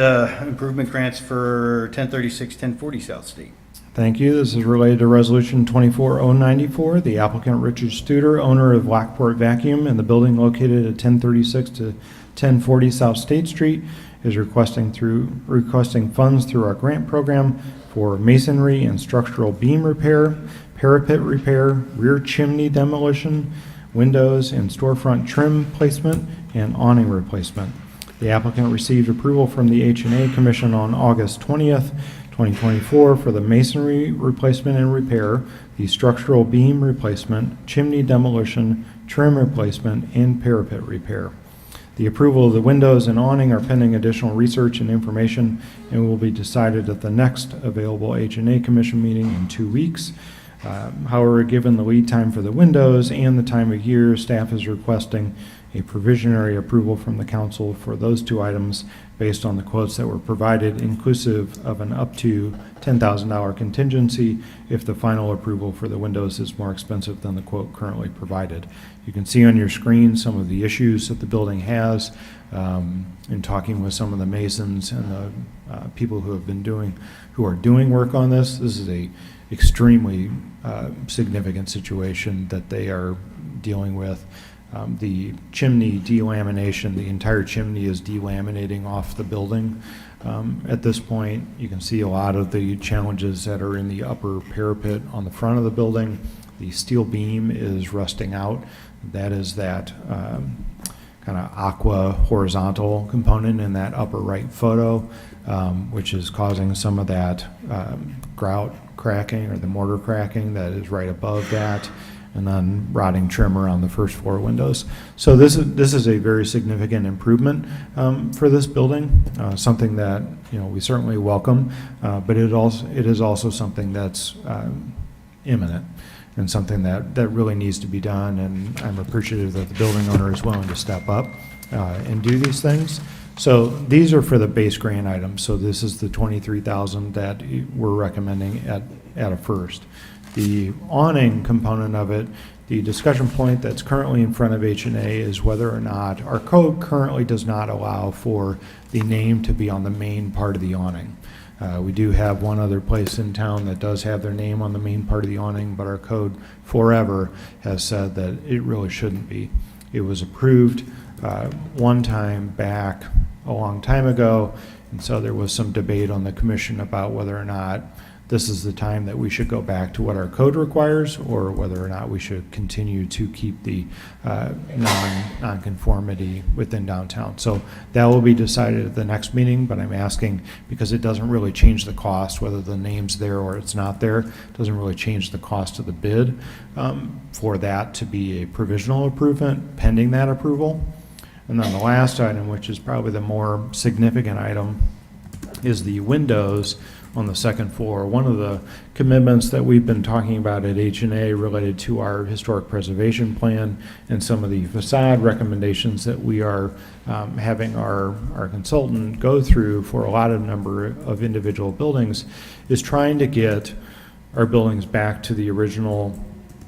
improvement grants for 1036, 1040 South State. Thank you. This is related to Resolution 24094. The applicant, Richard Studer, owner of Lockport Vacuum and the building located at 1036 to 1040 South State Street, is requesting funds through our grant program for masonry and structural beam repair, parapet repair, rear chimney demolition, windows and storefront trim placement, and awning replacement. The applicant received approval from the H&A Commission on August 20th, 2024 for the masonry replacement and repair, the structural beam replacement, chimney demolition, trim replacement, and parapet repair. The approval of the windows and awning are pending additional research and information and will be decided at the next available H&A Commission meeting in 2 weeks. However, given the lead time for the windows and the time of year, staff is requesting a provisionary approval from the council for those 2 items based on the quotes that were provided, inclusive of an up to $10,000 contingency if the final approval for the windows is more expensive than the quote currently provided. You can see on your screen some of the issues that the building has. In talking with some of the masons and the people who are doing work on this, this is a extremely significant situation that they are dealing with. The chimney delamination, the entire chimney is delaminating off the building. At this point, you can see a lot of the challenges that are in the upper parapet on the front of the building. The steel beam is rusting out. That is that kind of aqua horizontal component in that upper right photo, which is causing some of that grout cracking or the mortar cracking that is right above that, and then rotting trim around the first floor windows. So this is a very significant improvement for this building, something that we certainly welcome, but it is also something that's imminent and something that really needs to be done, and I'm appreciative that the building owner is willing to step up and do these things. So these are for the base grant items. So this is the $23,000 that we're recommending at a first. The awning component of it, the discussion point that's currently in front of H&A is whether or not our code currently does not allow for the name to be on the main part of the awning. We do have one other place in town that does have their name on the main part of the awning, but our code forever has said that it really shouldn't be. It was approved one time back a long time ago, and so there was some debate on the commission about whether or not this is the time that we should go back to what our code requires, or whether or not we should continue to keep the non-conformity within downtown. So that will be decided at the next meeting, but I'm asking, because it doesn't really change the cost, whether the name's there or it's not there, it doesn't really change the cost of the bid, for that to be a provisional improvement pending that approval. And then the last item, which is probably the more significant item, is the windows on the second floor. One of the commitments that we've been talking about at H&A related to our historic preservation plan and some of the facade recommendations that we are having our consultant go through for a lot of number of individual buildings is trying to get our buildings back to the original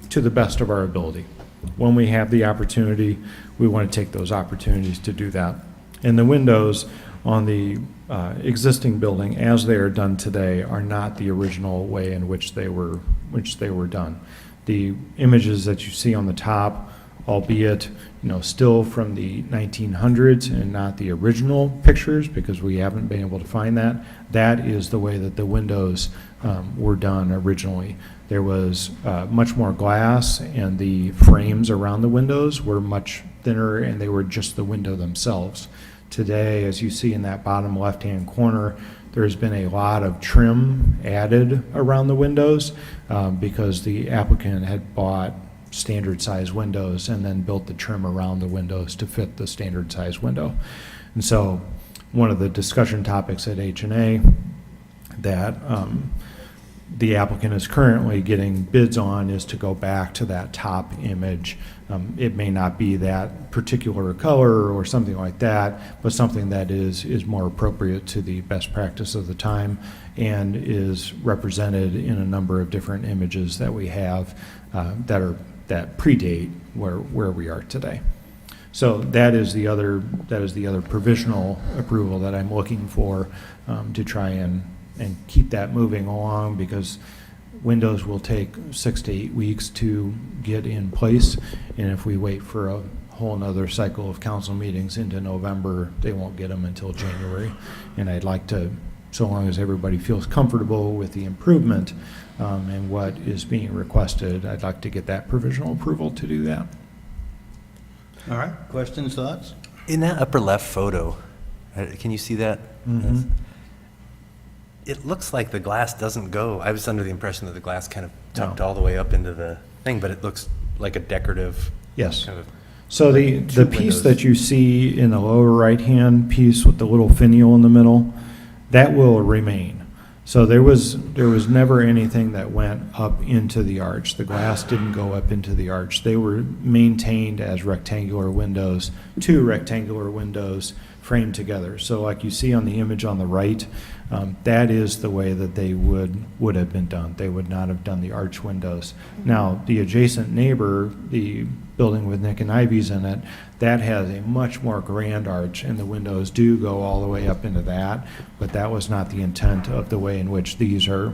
to the best of our ability. When we have the opportunity, we want to take those opportunities to do that. And the windows on the existing building, as they are done today, are not the original way in which they were done. The images that you see on the top, albeit still from the 1900s and not the original pictures, because we haven't been able to find that, that is the way that the windows were done originally. There was much more glass, and the frames around the windows were much thinner, and they were just the window themselves. Today, as you see in that bottom left-hand corner, there's been a lot of trim added around the windows because the applicant had bought standard size windows and then built the trim around the windows to fit the standard size window. And so one of the discussion topics at H&A that the applicant is currently getting bids on is to go back to that top image. It may not be that particular color or something like that, but something that is more appropriate to the best practice of the time and is represented in a number of different images that we have that predate where we are today. So that is the other provisional approval that I'm looking for to try and keep that moving along, because windows will take 6 to 8 weeks to get in place, and if we wait for a whole nother cycle of council meetings into November, they won't get them until January. And I'd like to, so long as everybody feels comfortable with the improvement and what is being requested, I'd like to get that provisional approval to do that. All right, questions, thoughts? In that upper left photo, can you see that? Mm-hmm. It looks like the glass doesn't go. I was under the impression that the glass kind of tucked all the way up into the thing, but it looks like a decorative. Yes. Kind of So the piece that you see in the lower right-hand piece with the little finial in the middle, that will remain. So there was never anything that went up into the arch. The glass didn't go up into the arch. They were maintained as rectangular windows, 2 rectangular windows framed together. So like you see on the image on the right, that is the way that they would have been done. They would not have done the arch windows. Now, the adjacent neighbor, the building with Nick and Ivy's in it, that has a much more grand arch, and the windows do go all the way up into that, but that was not the intent of the way in which these were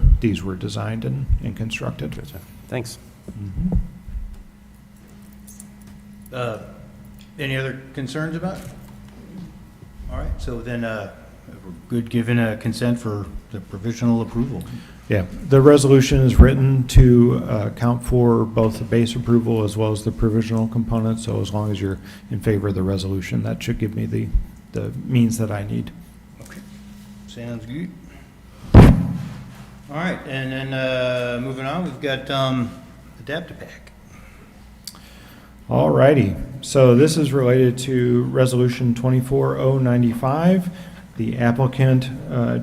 designed and constructed. Gotcha. Thanks. Mm-hmm. Any other concerns about it? All right, so then we're good giving a consent for the provisional approval. Yeah, the resolution is written to account for both the base approval as well as the provisional component, so as long as you're in favor of the resolution, that should give me the means that I need. Okay, sounds good. All right, and then moving on, we've got Adapt-A-Pack. All righty, so this is related to Resolution 24095. The applicant,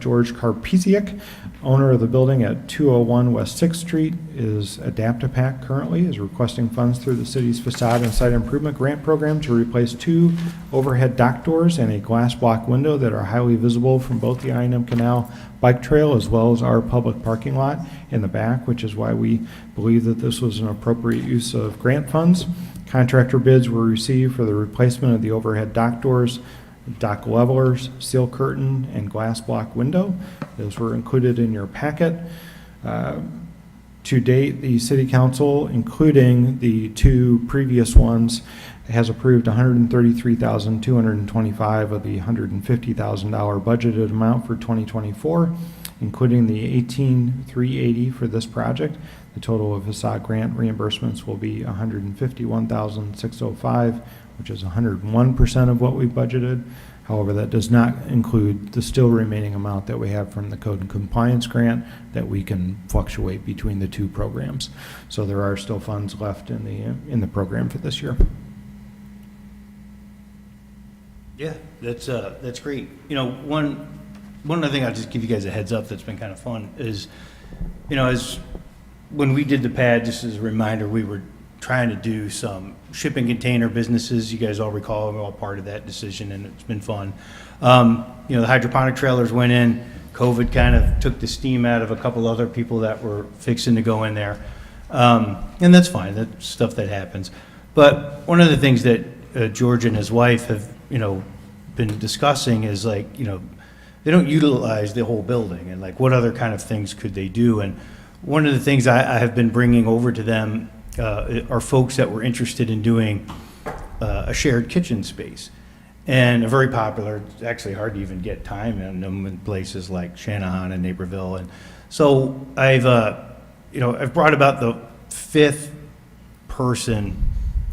George Karpisiak, owner of the building at 201 West 6th Street, is Adapt-A-Pack currently, is requesting funds through the city's facade and site improvement grant program to replace 2 overhead dock doors and a glass block window that are highly visible from both the I&M Canal bike trail as well as our public parking lot in the back, which is why we believe that this was an appropriate use of grant funds. Contractor bids were received for the replacement of the overhead dock doors, dock levelers, steel curtain, and glass block window. Those were included in your packet. To date, the City Council, including the 2 previous ones, has approved $133,225 of the $150,000 budgeted amount for 2024, including the $18,380 for this project. The total of facade grant reimbursements will be $151,605, which is 101% of what we budgeted. However, that does not include the still remaining amount that we have from the Code and Compliance grant that we can fluctuate between the 2 programs. So there are still funds left in the program for this year. Yeah, that's great. You know, one other thing I'll just give you guys a heads up that's been kind of fun is, you know, as when we did the pad, just as a reminder, we were trying to do some shipping container businesses. You guys all recall, we're all part of that decision, and it's been fun. You know, the hydroponic trailers went in. COVID kind of took the steam out of a couple other people that were fixing to go in there. And that's fine, that's stuff that happens. But one of the things that George and his wife have, been discussing is like, they don't utilize the whole building, and like what other kind of things could they do? And one of the things I have been bringing over to them are folks that were interested in doing a shared kitchen space. And a very popular, it's actually hard to even get time in them in places like Shanahan and Naperville. And so I've brought about the 5th person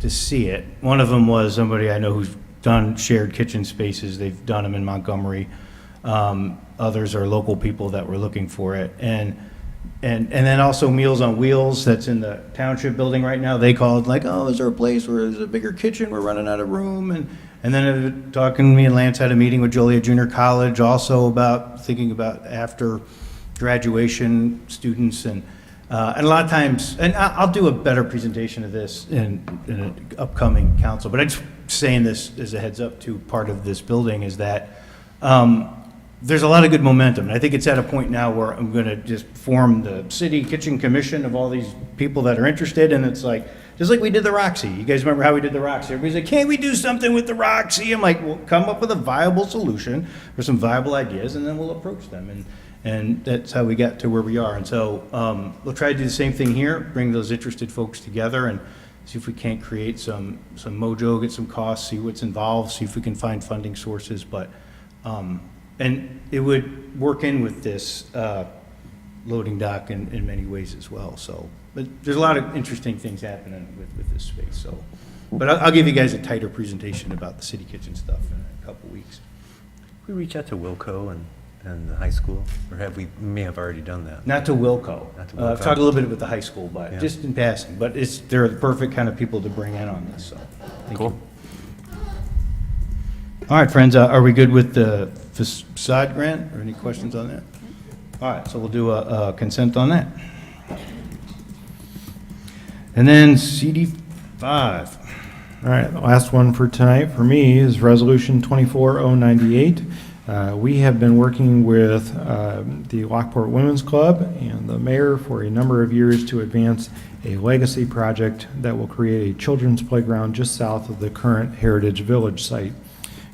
to see it. One of them was somebody I know who's done shared kitchen spaces. They've done them in Montgomery. Others are local people that were looking for it. And then also Meals on Wheels, that's in the township building right now. They called like, oh, is there a place where there's a bigger kitchen? We're running out of room. And then talking to me, and Lance had a meeting with Joliet Junior College also about thinking about after graduation students. And a lot of times, and I'll do a better presentation of this in an upcoming council, but I'm just saying this as a heads up to part of this building is that there's a lot of good momentum. And I think it's at a point now where I'm going to just form the city kitchen commission of all these people that are interested. And it's like, just like we did the Roxy. You guys remember how we did the Roxy? Everybody's like, can't we do something with the Roxy? I'm like, well, come up with a viable solution or some viable ideas, and then we'll approach them. And that's how we got to where we are. And so we'll try to do the same thing here, bring those interested folks together and see if we can't create some mojo, get some costs, see what's involved, see if we can find funding sources. But and it would work in with this loading dock in many ways as well. So, but there's a lot of interesting things happening with this space. So, but I'll give you guys a tighter presentation about the city kitchen stuff in a couple weeks. We reach out to Wilco and the high school, or we may have already done that. Not to Wilco. Not to Wilco. I've talked a little bit about the high school, but Yeah. just in passing. But they're the perfect kind of people to bring in on this. So, thank Cool. you. All right, friends, are we good with the facade grant, or any questions on that? All right, so we'll do a consent on that. And then CD 5. All right, the last one for tonight for me is Resolution 24098. We have been working with the Lockport Women's Club and the mayor for a number of years to advance a legacy project that will create a children's playground just south of the current Heritage Village site.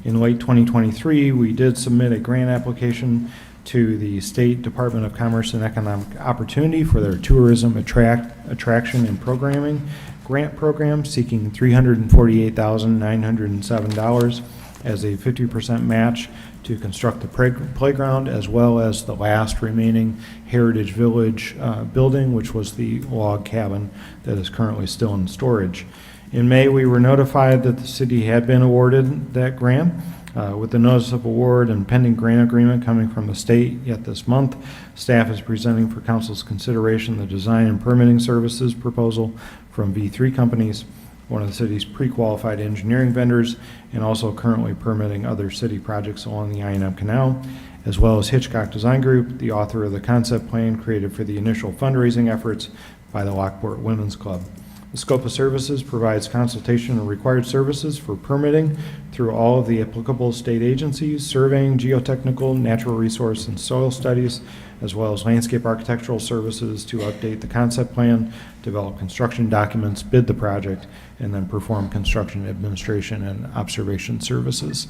In late 2023, we did submit a grant application to the State Department of Commerce and Economic Opportunity for their tourism attraction and programming grant program, seeking $348,907 as a 50% match to construct the playground, as well as the last remaining Heritage Village building, which was the log cabin that is currently still in storage. In May, we were notified that the city had been awarded that grant. With the notice of award and pending grant agreement coming from the state yet this month, staff is presenting for council's consideration the design and permitting services proposal from V3 Companies, one of the city's pre-qualified engineering vendors, and also currently permitting other city projects along the I&M Canal, as well as Hitchcock Design Group, the author of the concept plan created for the initial fundraising efforts by the Lockport Women's Club. The scope of services provides consultation and required services for permitting through all of the applicable state agencies, surveying, geotechnical, natural resource, and soil studies, as well as landscape architectural services to update the concept plan, develop construction documents, bid the project, and then perform construction administration and observation services.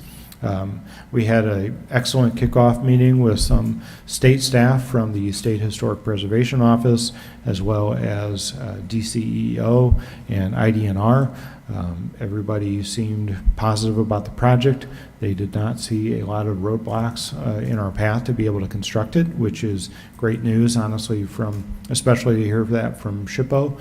We had an excellent kickoff meeting with some state staff from the State Historic Preservation Office, as well as DCEO and IDNR. Everybody seemed positive about the project. They did not see a lot of roadblocks in our path to be able to construct it, which is great news, honestly, especially to hear that from SHPO,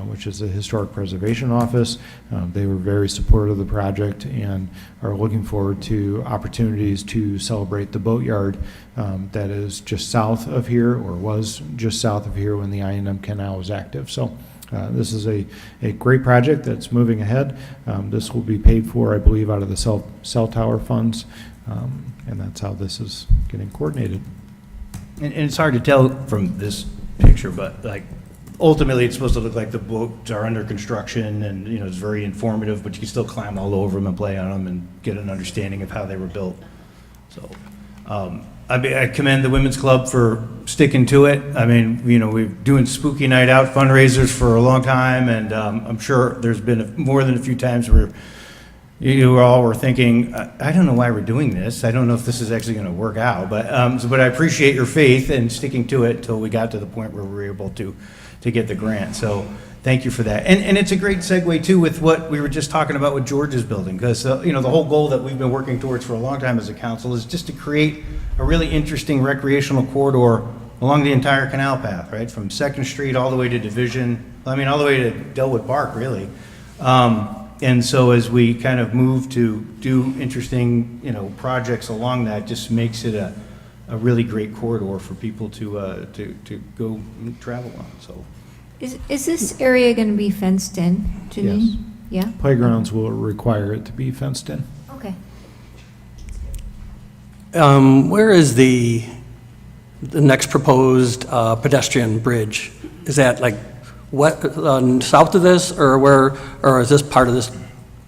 which is the Historic Preservation Office. They were very supportive of the project and are looking forward to opportunities to celebrate the boatyard that is just south of here, or was just south of here when the I&M Canal was active. So this is a great project that's moving ahead. This will be paid for, I believe, out of the cell tower funds, and that's how this is getting coordinated. And it's hard to tell from this picture, but like ultimately it's supposed to look like the boats are under construction, and it's very informative, but you can still climb all over them and play on them and get an understanding of how they were built. So I commend the Women's Club for sticking to it. I mean, you know, we're doing spooky night out fundraisers for a long time, and I'm sure there's been more than a few times where you all were thinking, I don't know why we're doing this. I don't know if this is actually going to work out, but I appreciate your faith and sticking to it until we got to the point where we were able to get the grant. So thank you for that. And it's a great segue too with what we were just talking about with George's building, because you know, the whole goal that we've been working towards for a long time as a council is just to create a really interesting recreational corridor along the entire canal path, right? From 2nd Street all the way to Division, I mean, all the way to Delwood Park, really. And so as we kind of move to do interesting, you know, projects along that, just makes it a really great corridor for people to go travel on, so. Is this area going to be fenced in, Janine? Yes. Yeah? Playgrounds will require it to be fenced in. Okay. Where is the next proposed pedestrian bridge? Is that like what, south of this, or is this part of this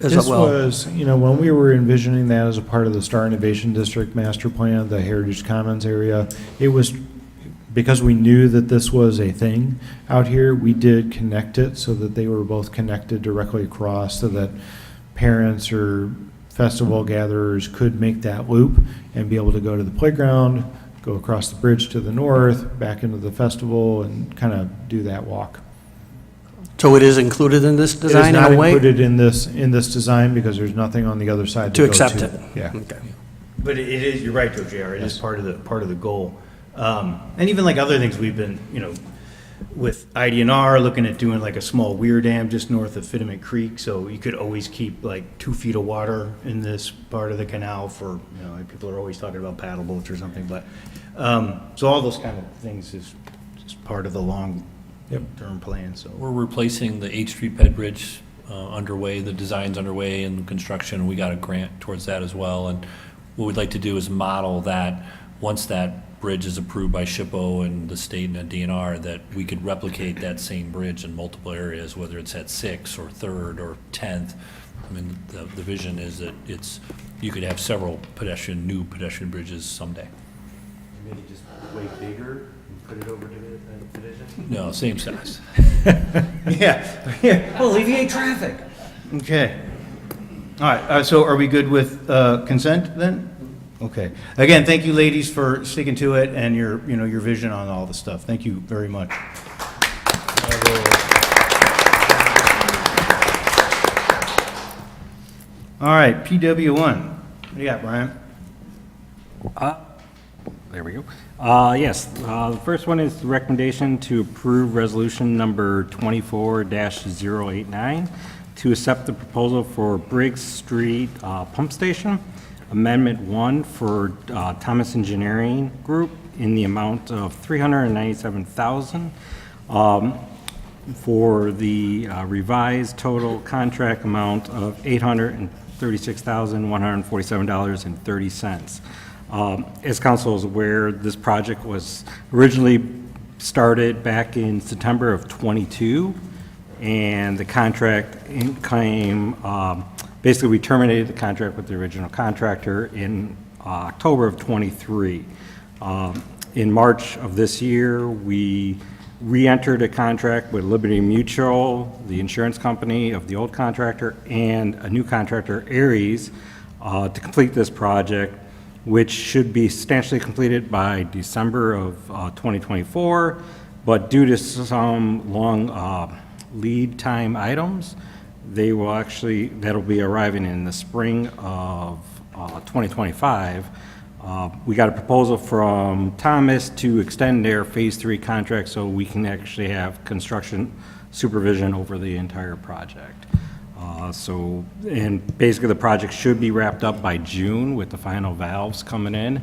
as This well? was, you know, when we were envisioning that as a part of the Star Innovation District Master Plan, the Heritage Commons area, it was, because we knew that this was a thing out here, we did connect it so that they were both connected directly across, so that parents or festival gatherers could make that loop and be able to go to the playground, go across the bridge to the north, back into the festival, and kind of do that walk. So it is included in this design in a way? It is not included in this design because there's nothing on the other side To to go accept to. it? Yeah. Okay. But it is, you're right, Joe, JR, it is part of the goal. And even like other things we've been, you know, with IDNR, looking at doing like a small weir dam just north of Fittiman Creek, so you could always keep like 2 feet of water in this part of the canal for, you know, people are always talking about paddle boats or something, but, so all those kind of things is just part of the long-term plan, so. We're replacing the 8th Street Ped Bridge underway, the design's underway and construction, we got a grant towards that as well, and what we'd like to do is model that, once that bridge is approved by SHPO and the state and the DNR, that we could replicate that same bridge in multiple areas, whether it's at 6th or 3rd or 10th. I mean, the vision is that you could have several new pedestrian bridges someday. Maybe just way bigger and put it over to the division? No, same size. Yeah. Alleviate traffic. Okay. All right, so are we good with consent then? Okay. Again, thank you, ladies, for sticking to it and your vision on all the stuff. Thank you very much. All right, PW1. What do you got, Brian? There we go. Yes, the first one is the recommendation to approve resolution number 24-089 to accept the proposal for Briggs Street Pump Station, Amendment 1 for Thomas Engineering Group in the amount of $397,000 for the revised total contract amount of $836,147.30. As council is aware, this project was originally started back in September of '22, and the contract came, basically we terminated the contract with the original contractor in October of '23. In March of this year, we re-entered a contract with Liberty Mutual, the insurance company of the old contractor, and a new contractor, Aries, to complete this project, which should be substantially completed by December of 2024, but due to some long lead time items, that'll be arriving in the spring of 2025. We got a proposal from Thomas to extend their Phase 3 contract so we can actually have construction supervision over the entire project. And basically the project should be wrapped up by June with the final valves coming in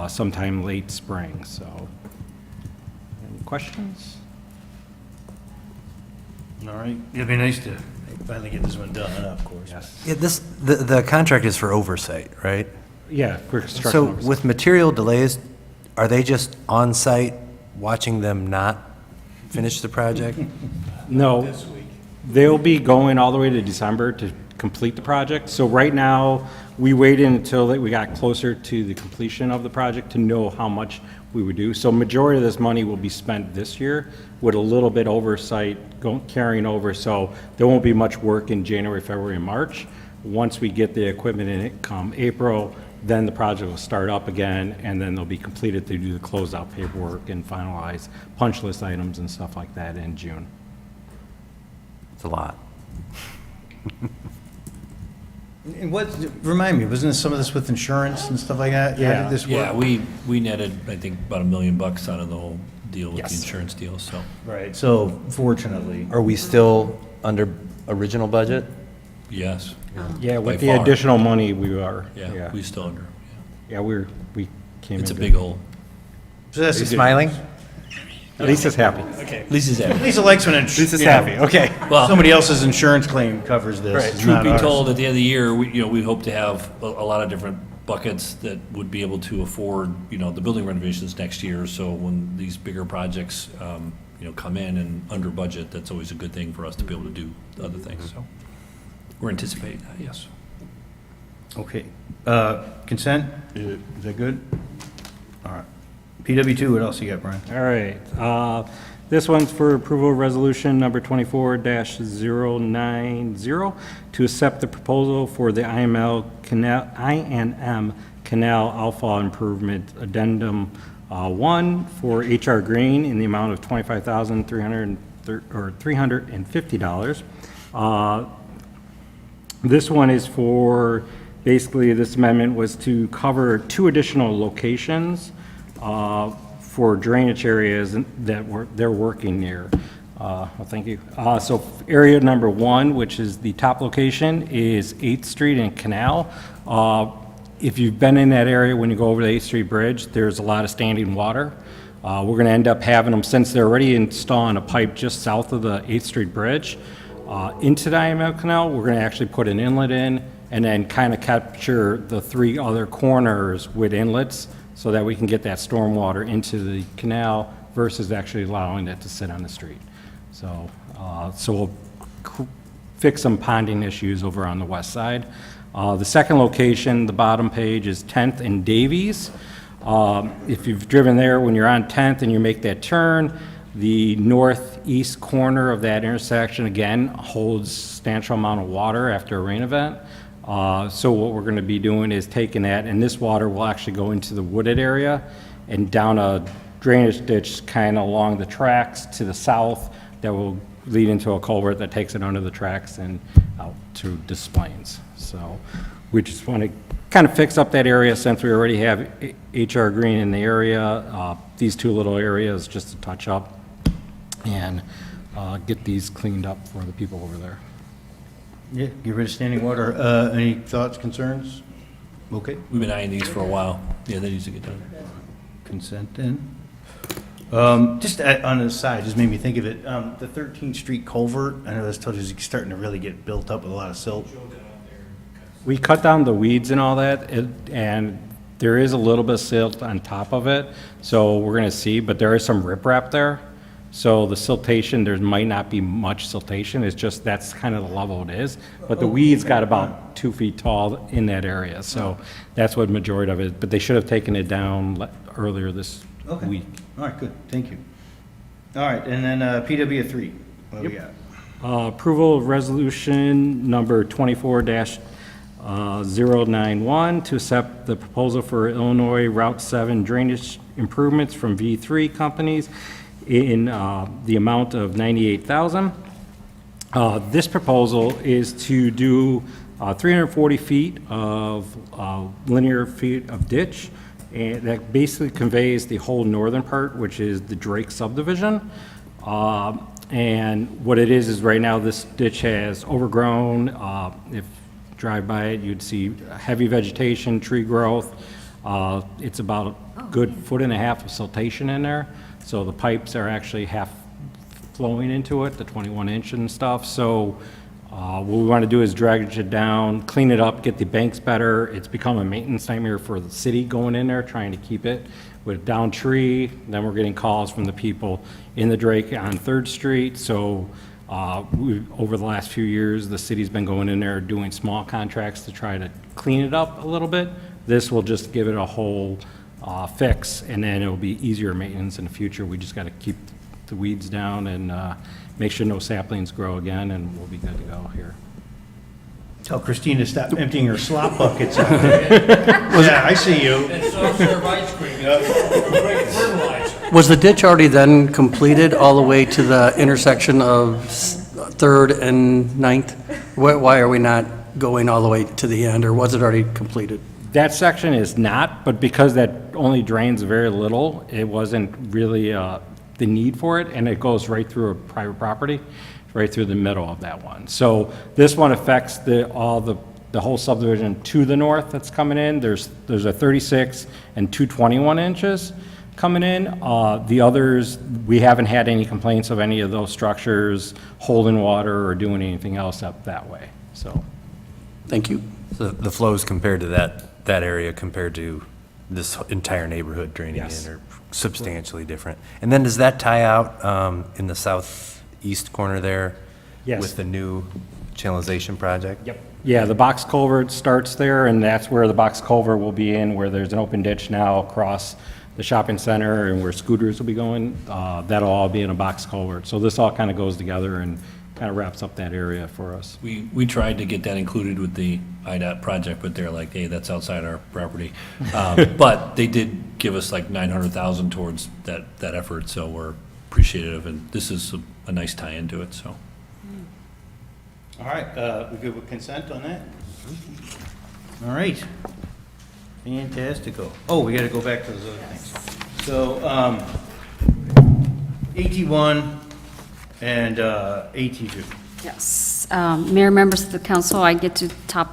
sometime late spring, so. Any questions? All right. It'd be nice to finally get this one done, of course. Yes. Yeah, the contract is for oversight, right? Yeah, for construction So oversight. with material delays, are they just on site watching them not finish the project? No, they'll be going all the way to December to complete the project. So right now, we waited until that we got closer to the completion of the project to know how much we would do. So majority of this money will be spent this year with a little bit oversight carrying over. So there won't be much work in January, February, and March. Once we get the equipment in it come April, then the project will start up again, and then they'll be completed to do the closeout paperwork and finalize punch list items and stuff like that in June. It's a lot. And what, remind me, wasn't some of this with insurance and stuff like that? How Yeah. did this Yeah, work? we netted, I think, about $1 million out of the whole deal with the Yes. insurance deal, so. Right, so fortunately. Are we still under original budget? Yes. Yeah, with By the far. additional money, we are. Yeah, we still under. Yeah, we came It's a into- big hole. So that's Are you a good- smiling? Lisa's happy. Okay. Lisa's happy. Lisa likes when Lisa's happy, okay. Well- somebody else's insurance claim covers this. Right. it's Truth not be ours. told, at the end of the year, we hope to have a lot of different buckets that would be able to afford, the building renovations next year. So when these bigger projects, come in and under budget, that's always a good thing for us to be able to do the other things, so. We're anticipating that, yes. Okay. Consent, is that good? All right. PW2, what else you got, Brian? All right. This one's for approval of resolution number 24-090 to accept the proposal for the INM Canal Alpha Improvement Addendum 1 for HR Green in the amount of $25,350. This one is for, basically, this amendment was to cover 2 additional locations for drainage areas that they're working near. Well, thank you. So area number 1, which is the top location, is 8th Street and Canal. If you've been in that area when you go over the 8th Street Bridge, there's a lot of standing water. We're going to end up having them, since they're already installing a pipe just south of the 8th Street Bridge, into the IML Canal, we're going to actually put an inlet in and then kind of capture the 3 other corners with inlets so that we can get that storm water into the canal versus actually allowing it to sit on the street. So, we'll fix some ponding issues over on the west side. The second location, the bottom page, is 10th and Davies. If you've driven there, when you're on 10th and you make that turn, the northeast corner of that intersection, again, holds substantial amount of water after a rain event. So what we're going to be doing is taking that, and this water will actually go into the wooded area and down a drainage ditch kind of along the tracks to the south that will lead into a culvert that takes it under the tracks and out to Des Plaines. So we just want to kind of fix up that area since we already have HR Green in the area. These 2 little areas just to touch up and get these cleaned up for the people over there. Yeah, get rid of standing water. Any thoughts, concerns? Okay. We've been eyeing these for a while. Yeah, they need to get done. Consent then. Just on the side, just made me think of it. The 13th Street culvert, I know that's told you, is starting to really get built up with a lot of silt. We cut down the weeds and all that, and there is a little bit of silt on top of it, so we're going to see, but there is some riprap there. So the siltation, there might not be much siltation, it's just that's kind of the level it is. But the weeds got about 2 feet tall in that area, so that's what majority of it, but they should have taken it down earlier this week. All right, good, thank you. All right, and then PW3, what do we got? Approval of resolution number 24-091 to accept the proposal for Illinois Route 7 drainage improvements from V3 companies in the amount of $98,000. This proposal is to do 340 feet of linear feet of ditch, and that basically conveys the whole northern part, which is the Drake subdivision. And what it is right now this ditch has overgrown. If you drive by it, you'd see heavy vegetation, tree growth. It's about a good 1.5 foot of siltation in there. So the pipes are actually half flowing into it, the 21-inch and stuff. So what we want to do is drag it down, clean it up, get the banks better. It's become a maintenance nightmare for the city going in there, trying to keep it with down tree. Then we're getting calls from the people in the Drake on 3rd Street. So Over the last few years, the city's been going in there doing small contracts to try to clean it up a little bit. This will just give it a whole fix, and then it'll be easier maintenance in the future. We just got to keep the weeds down and make sure no saplings grow again, and we'll be good to go here. Tell Christina to stop emptying her slop buckets out there. Yeah, I see you. And so serve ice cream. Great fertilizer. Was the ditch already then completed all the way to the intersection of 3rd and 9th? Why are we not going all the way to the end, or was it already completed? That section is not, but because that only drains very little, it wasn't really the need for it, and it goes right through a private property, right through the middle of that one. So this one affects the whole subdivision to the north that's coming in. There's a 36 and 221 inches coming in. The others, we haven't had any complaints of any of those structures holding water or doing anything else up that way, so. Thank you. So the flows compared to that area compared to this entire neighborhood draining Yes. in are substantially different. And then does that tie out in the southeast corner there? Yes. With the new channelization project? Yep. Yeah, the box culvert starts there, and that's where the box culvert will be in, where there's an open ditch now across the shopping center and where scooters will be going. That'll all be in a box culvert. So this all kind of goes together and kind of wraps up that area for us. We tried to get that included with the IDOT project, but they're like, hey, that's outside our property. But they did give us like 900,000 towards that effort, so we're appreciative, and this is a nice tie into it, so. All right, we good with consent on that? All right. Fantastico. Oh, we gotta go back to those other things. So, AT1 and AT2. Yes. Mayor, members of the council, I get to talk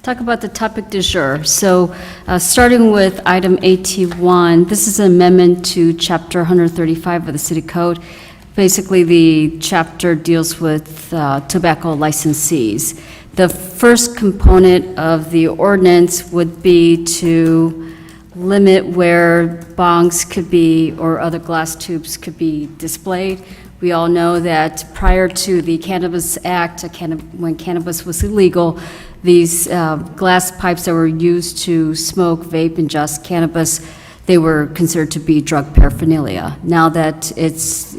about the topic du jour. So, starting with item AT1, this is an amendment to Chapter 135 of the City Code. Basically, the chapter deals with tobacco licensees. The first component of the ordinance would be to limit where bongs could be, or other glass tubes could be displayed. We all know that prior to the Cannabis Act, when cannabis was illegal, these glass pipes that were used to smoke, vape, ingest cannabis, they were considered to be drug paraphernalia. Now that it's,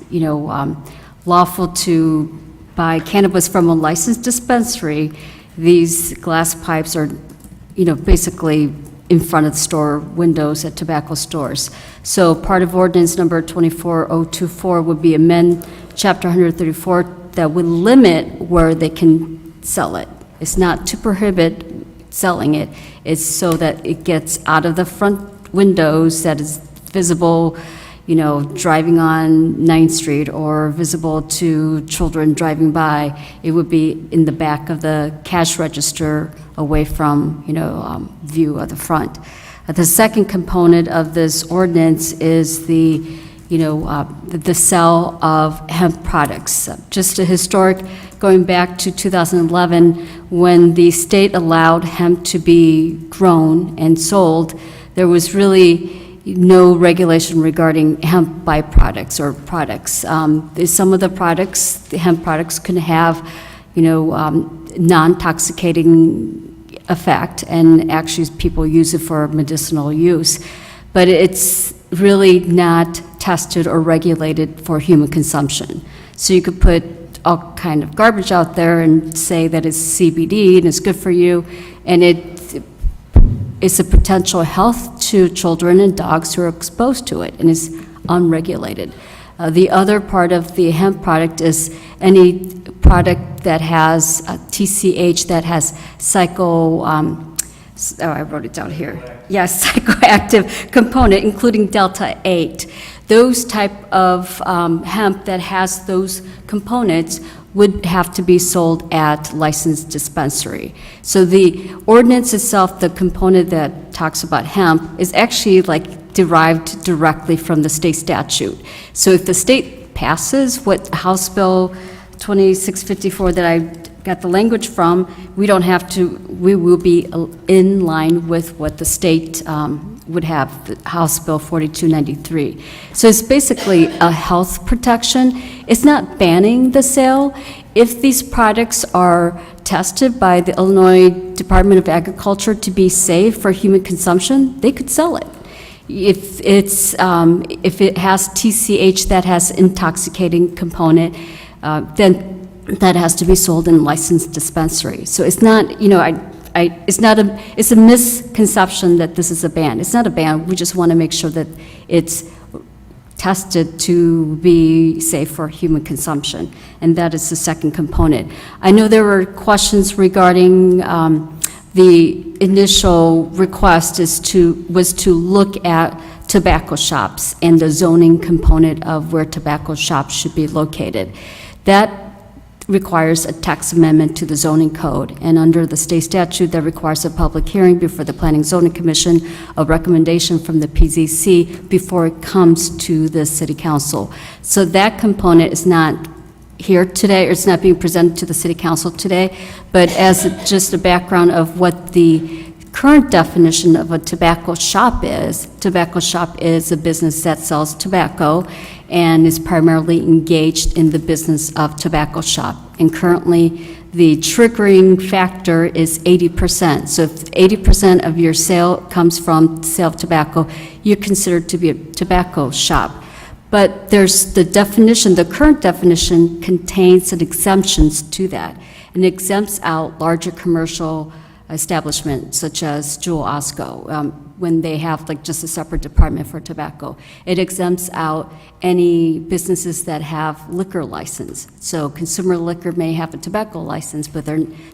lawful to buy cannabis from a licensed dispensary, these glass pipes are, basically in front of the store windows at tobacco stores. So part of ordinance number 24024 would be amend Chapter 134 that would limit where they can sell it. It's not to prohibit selling it, it's so that it gets out of the front windows that is visible, driving on 9th Street or visible to children driving by. It would be in the back of the cash register away from, view of the front. The second component of this ordinance is the sale of hemp products. Just a historic, going back to 2011, when the state allowed hemp to be grown and sold, there was really no regulation regarding hemp byproducts or products. Some of the products, the hemp products, can have, non-toxicating effect, and actually people use it for medicinal use. But it's really not tested or regulated for human consumption. So you could put all kind of garbage out there and say that it's CBD and it's good for you, and it's a potential health to children and dogs who are exposed to it, and is unregulated. The other part of the hemp product is any product that has TCH that has I wrote it down here. Yes, psychoactive component, including Delta 8. Those type of hemp that has those components would have to be sold at licensed dispensary. So the ordinance itself, the component that talks about hemp, is actually derived directly from the state statute. So if the state passes what House Bill 2654 that I got the language from, we will be in line with what the state would have the House Bill 4293. So it's basically a health protection. It's not banning the sale. If these products are tested by the Illinois Department of Agriculture to be safe for human consumption, they could sell it. If it has TCH that has intoxicating component, then that has to be sold in licensed dispensary. So it's not, it's a misconception that this is a ban. It's not a ban. We just want to make sure that it's tested to be safe for human consumption, and that is the second component. I know there were questions regarding the initial request was to look at tobacco shops and the zoning component of where tobacco shops should be located. That requires a text amendment to the zoning code, and under the state statute, that requires a public hearing before the Planning Zoning Commission, a recommendation from the PZC before it comes to the City Council. So that component is not here today, or it's not being presented to the City Council today, but as just a background of what the current definition of a tobacco shop is a business that sells tobacco and is primarily engaged in the business of tobacco shop. And currently, the triggering factor is 80%. So if 80% of your sale comes from sale of tobacco, you're considered to be a tobacco shop. But there's the definition, the current definition contains some exemptions to that, and exempts out larger commercial establishments such as Jewel Osco, when they have like just a separate department for tobacco. It exempts out any businesses that have liquor license. So consumer liquor may have a tobacco license, but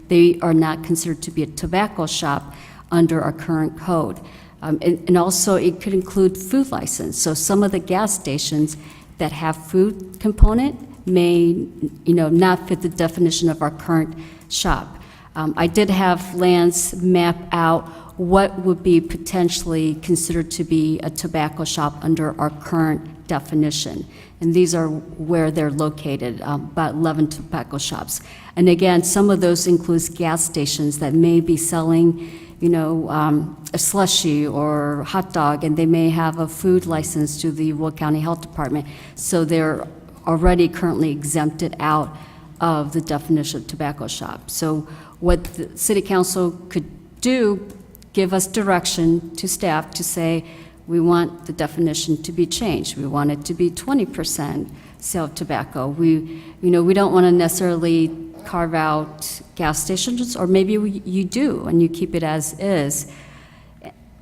they are not considered to be a tobacco shop under our current code. And also it could include food license. So some of the gas stations that have food component may, not fit the definition of our current shop. I did have Lance map out what would be potentially considered to be a tobacco shop under our current definition. And these are where they're located, about 11 tobacco shops. And again, some of those includes gas stations that may be selling, a slushie or hot dog, and they may have a food license to the Will County Health Department. So they're already currently exempted out of the definition of tobacco shop. So what the City Council could do, give us direction to staff to say, we want the definition to be changed. We want it to be 20% sale of tobacco. We don't want to necessarily carve out gas stations, or maybe you do, and you keep it as is.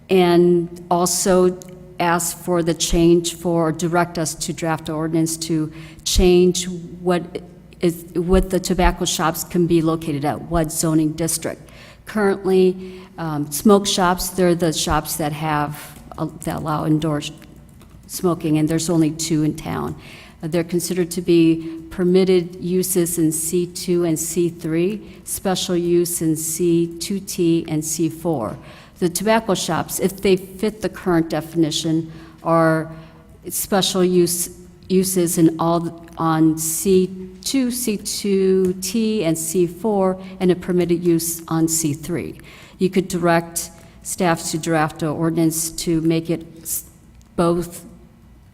And also ask for the change direct us to draft ordinance to change what the tobacco shops can be located at, what zoning district. Currently, smoke shops, they're the shops that allow indoor smoking, and there's only 2 in town. They're considered to be permitted uses in C2 and C3, special use in C2T and C4. The tobacco shops, if they fit the current definition, are special uses in all on C2, C2T, and C4, and a permitted use on C3. You could direct staff to draft an ordinance to make it both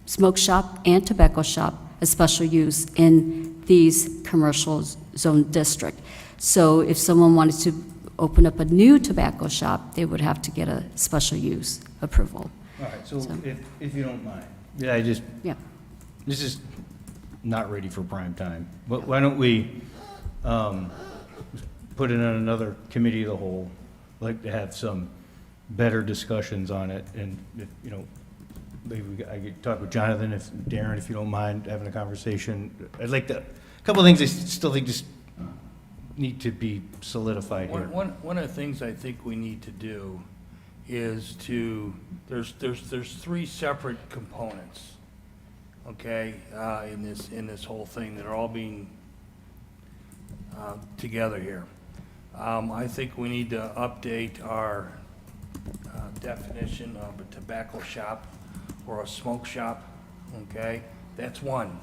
smoke shop and tobacco shop a special use in these commercial zone district. So if someone wanted to open up a new tobacco shop, they would have to get a special use approval. All right, so if you don't mind, Yeah. this is not ready for prime time. Why don't we put it in another committee of the whole, like to have some better discussions on it, and if, maybe I could talk with Jonathan, Darren, if you don't mind having a conversation. I'd like a couple of things I still think just need to be solidified here. One of the things I think we need to do is there's 3 separate components, okay, in this whole thing that are all being together here. I think we need to update our definition of a tobacco shop or a smoke shop, okay? That's one.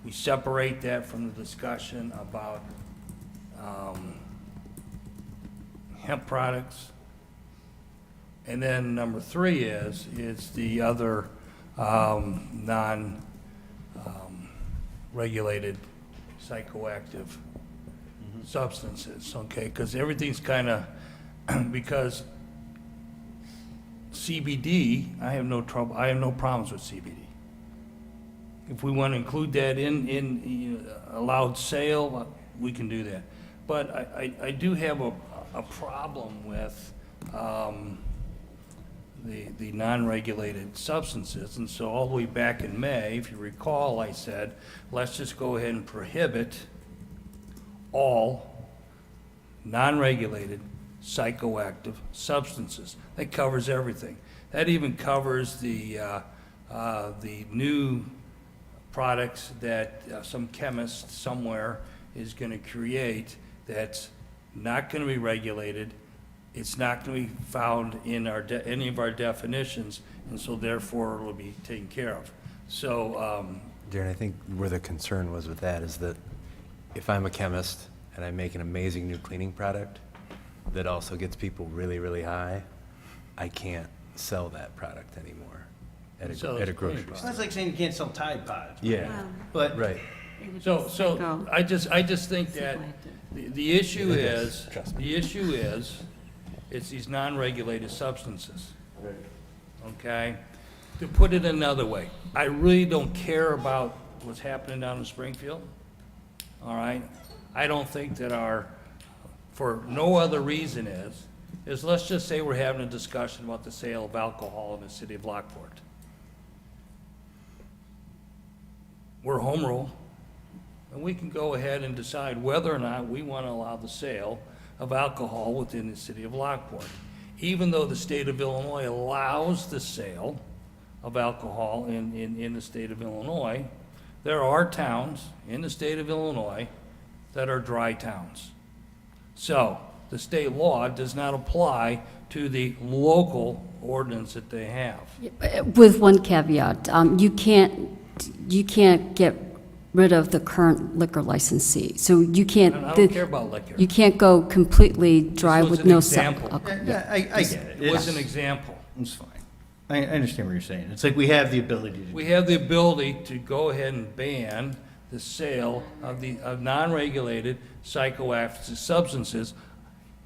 We separate that from the discussion about hemp products And then number 3 is the other non-regulated psychoactive substances, okay? Because everything's kind of, because CBD, I have no problems with CBD. If we want to include that in allowed sale, we can do that. But I do have a problem with the non-regulated substances. And so all the way back in May, if you recall, I said, let's just go ahead and prohibit all non-regulated psychoactive substances. That covers everything. That even covers the new products that some chemist somewhere is going to create that's not going to be regulated. It's not going to be found in any of our definitions, and so therefore it'll be taken care of. So, Darren, I think where the concern was with that is that if I'm a chemist and I make an amazing new cleaning product that also gets people really, really high, I can't sell that product anymore at a grocery store. That's like saying you can't sell Tide Pods. Yeah, But right. So I just think that the issue is, it's these non-regulated substances. Okay? To put it another way, I really don't care about what's happening down in Springfield. All right? I don't think that for no other reason is let's just say we're having a discussion about the sale of alcohol in the city of Lockport. We're home rule, and we can go ahead and decide whether or not we want to allow the sale of alcohol within the city of Lockport. Even though the state of Illinois allows the sale of alcohol in the state of Illinois, there are towns in the state of Illinois that are dry towns. So the state law does not apply to the local ordinance that they have. With one caveat, you can't get rid of the current liquor licensee. So you can't. I don't care about liquor. You can't go completely dry This was with an no example. alcohol. Yeah, I get it. It was an example. It's fine. I understand what you're saying. It's like we have the ability to. We have the ability to go ahead and ban the sale of non-regulated psychoactive substances.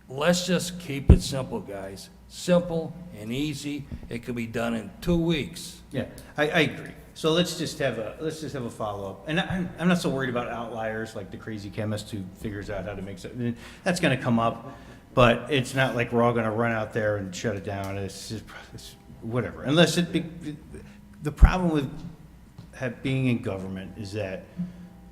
Let's just keep it simple, guys. Simple and easy. It could be done in 2 weeks. Yeah, I agree. So let's just have a follow-up. And I'm not so worried about outliers like the crazy chemist who figures out how to make something. That's going to come up, but it's not like we're all going to run out there and shut it down. It's just whatever. Unless the problem with being in government is that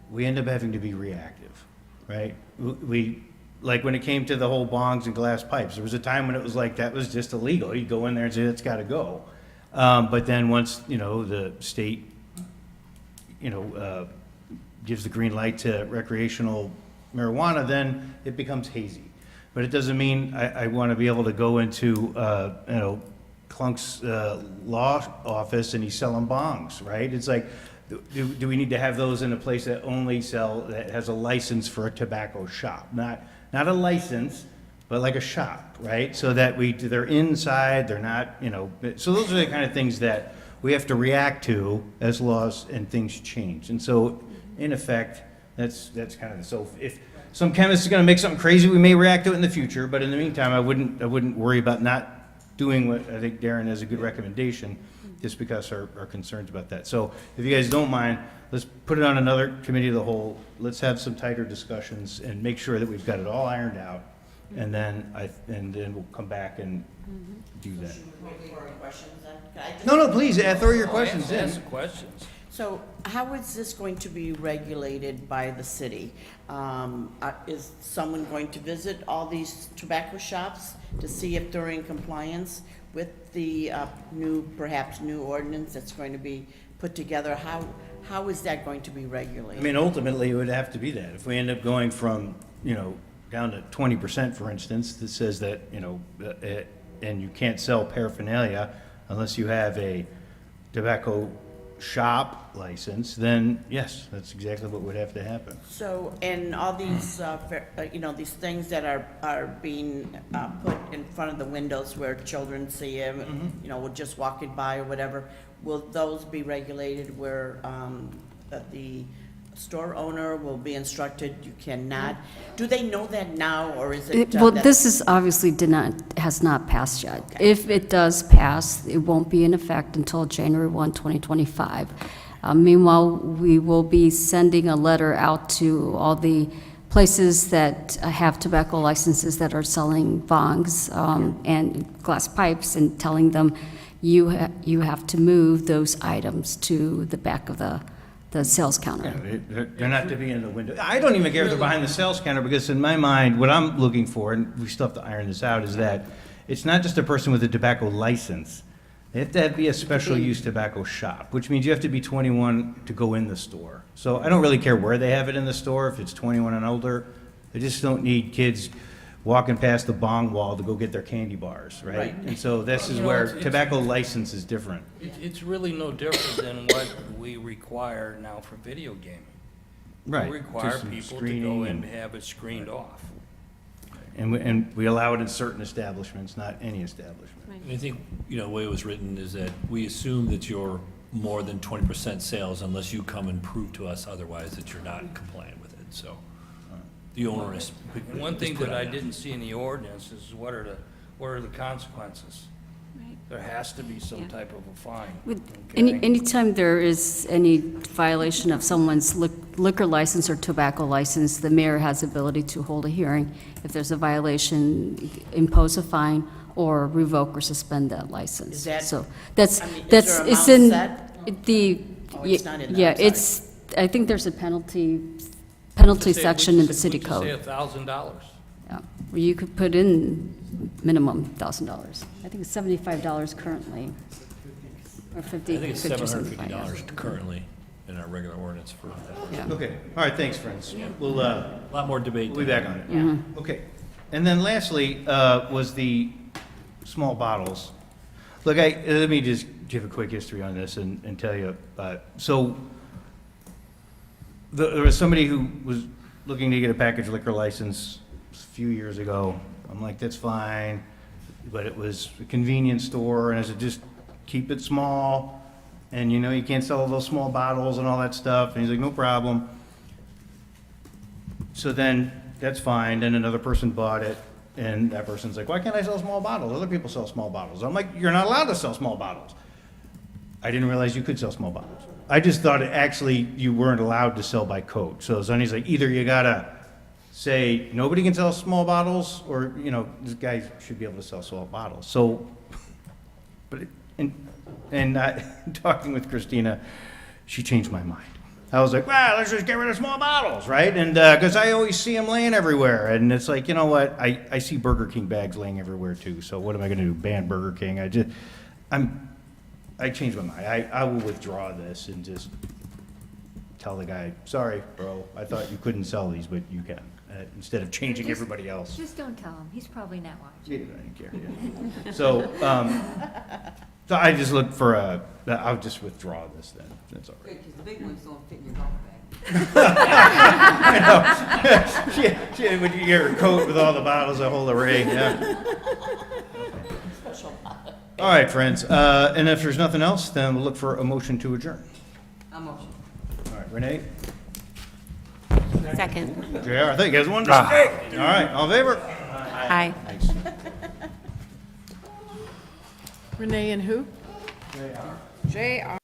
we end up having to be reactive, right? We like when it came to the whole bongs and glass pipes, there was a time when it was like that was just illegal. You go in there and say that's got to go. But then once, the state, gives the green light to recreational marijuana, then it becomes hazy. But it doesn't mean I want to be able to go into, Clunk's law office and he's selling bongs, right? It's like, do we need to have those in a place that that has a license for a tobacco shop? Not a license, but like a shop, right? So that they're inside, they're not, so those are the kind of things that we have to react to as laws and things change. And so, in effect, that's kind of so if some chemist is going to make something crazy, we may react to it in the future. But in the meantime, I wouldn't worry about not doing what I think Darren has a good recommendation, just because our concerns about that. So if you guys don't mind, let's put it on another committee of the whole. Let's have some tighter discussions and make sure that we've got it all ironed out. And then we'll come back and do that. No, please, throw your questions in. Ask the questions. So how is this going to be regulated by the city? Is someone going to visit all these tobacco shops to see if they're in compliance with the perhaps new ordinance that's going to be put together? How is that going to be regulated? I mean, ultimately, it would have to be that. If we end up going from, down to 20%, for instance, that says that, and you can't sell paraphernalia unless you have a tobacco shop license, then yes, that's exactly what would have to happen. So, and all these, these things that are being put in front of the windows where children see them, we're just walking by or whatever, will those be regulated where that the store owner will be instructed you cannot? Do they know that now, or is it? Well, this is obviously has not passed yet. Okay. If it does pass, it won't be in effect until January 1, 2025. Meanwhile, we will be sending a letter out to all the places that have tobacco licenses that are selling bongs and glass pipes, and telling them you have to move those items to the back of the sales counter. They're not to be in the window. I don't even care if they're behind the sales counter, because in my mind, what I'm looking for, and we still have to iron this out, is that it's not just a person with a tobacco license. They have to be a special use tobacco shop, which means you have to be 21 to go in the store. So I don't really care where they have it in the store, if it's 21 and older. I just don't need kids walking past the bong wall to go get their candy bars, right? Right. And so this is where tobacco license is different. It's really no different than what we require now for video gaming. Right. We require Just some people to screening go and- and have it screened off. And we allow it in certain establishments, not any establishment. And I think, the way it was written is that we assume that you're more than 20% sales unless you come and prove to us otherwise that you're not compliant with it, so. The owner is. And one thing put that on I that. didn't see in the ordinance is what are the consequences? Right. There has to be some type of a fine. With anytime there is any violation of someone's liquor license or tobacco license, the mayor has the ability to hold a hearing. If there's a violation, impose a fine or revoke or suspend that license. Is that- So that's, I mean, is that's, there it's amount in set? the, Oh, it's not in there, yeah, I'm sorry. it's, I think there's a penalty section in the city code. Say $1,000. Yeah, where you could put in minimum $1,000. I think it's $75 currently, or 50, I think it's 50 or 75, yeah. $750 currently in our regular ordinance for that. Yeah. Okay, all right, thanks, friends. We'll, A lot more debate. we'll be back on it. Yeah. Okay, and then lastly, was the small bottles. Look, let me just give a quick history on this and tell you, so there was somebody who was looking to get a package liquor license a few years ago. I'm like, that's fine, but it was a convenience store, and I said, just keep it small, and you can't sell those small bottles and all that stuff, and he's like, no problem. So then, that's fine, then another person bought it, and that person's like, why can't I sell small bottles? Other people sell small bottles. I'm like, you're not allowed to sell small bottles. I didn't realize you could sell small bottles. I just thought you weren't allowed to sell by code. So Sonny's like, either you gotta say, nobody can sell small bottles, or, this guy should be able to sell small bottles. So, talking with Christina, she changed my mind. I was like, well, let's just get rid of small bottles, right? And, because I always see them laying everywhere. And it's like, you know what? I see Burger King bags laying everywhere too. So what am I gonna do, ban Burger King? I changed my mind. I will withdraw this and just tell the guy, sorry, bro, I thought you couldn't sell these, but you can, instead of changing everybody else. Just don't tell him, he's probably not watching. Yeah, I don't care, yeah. So I just look for I'll just withdraw this then, that's all right. Good, because the big ones don't fit in your golf bag. When you get her coat with all the bottles, a whole array, yeah. All right, friends, and if there's nothing else, then we'll look for a motion to adjourn. A motion. All right, Renee? Second. JR, I think you guys wanted to stay. All right, all in favor? Aye. Thanks. Renee and who? JR.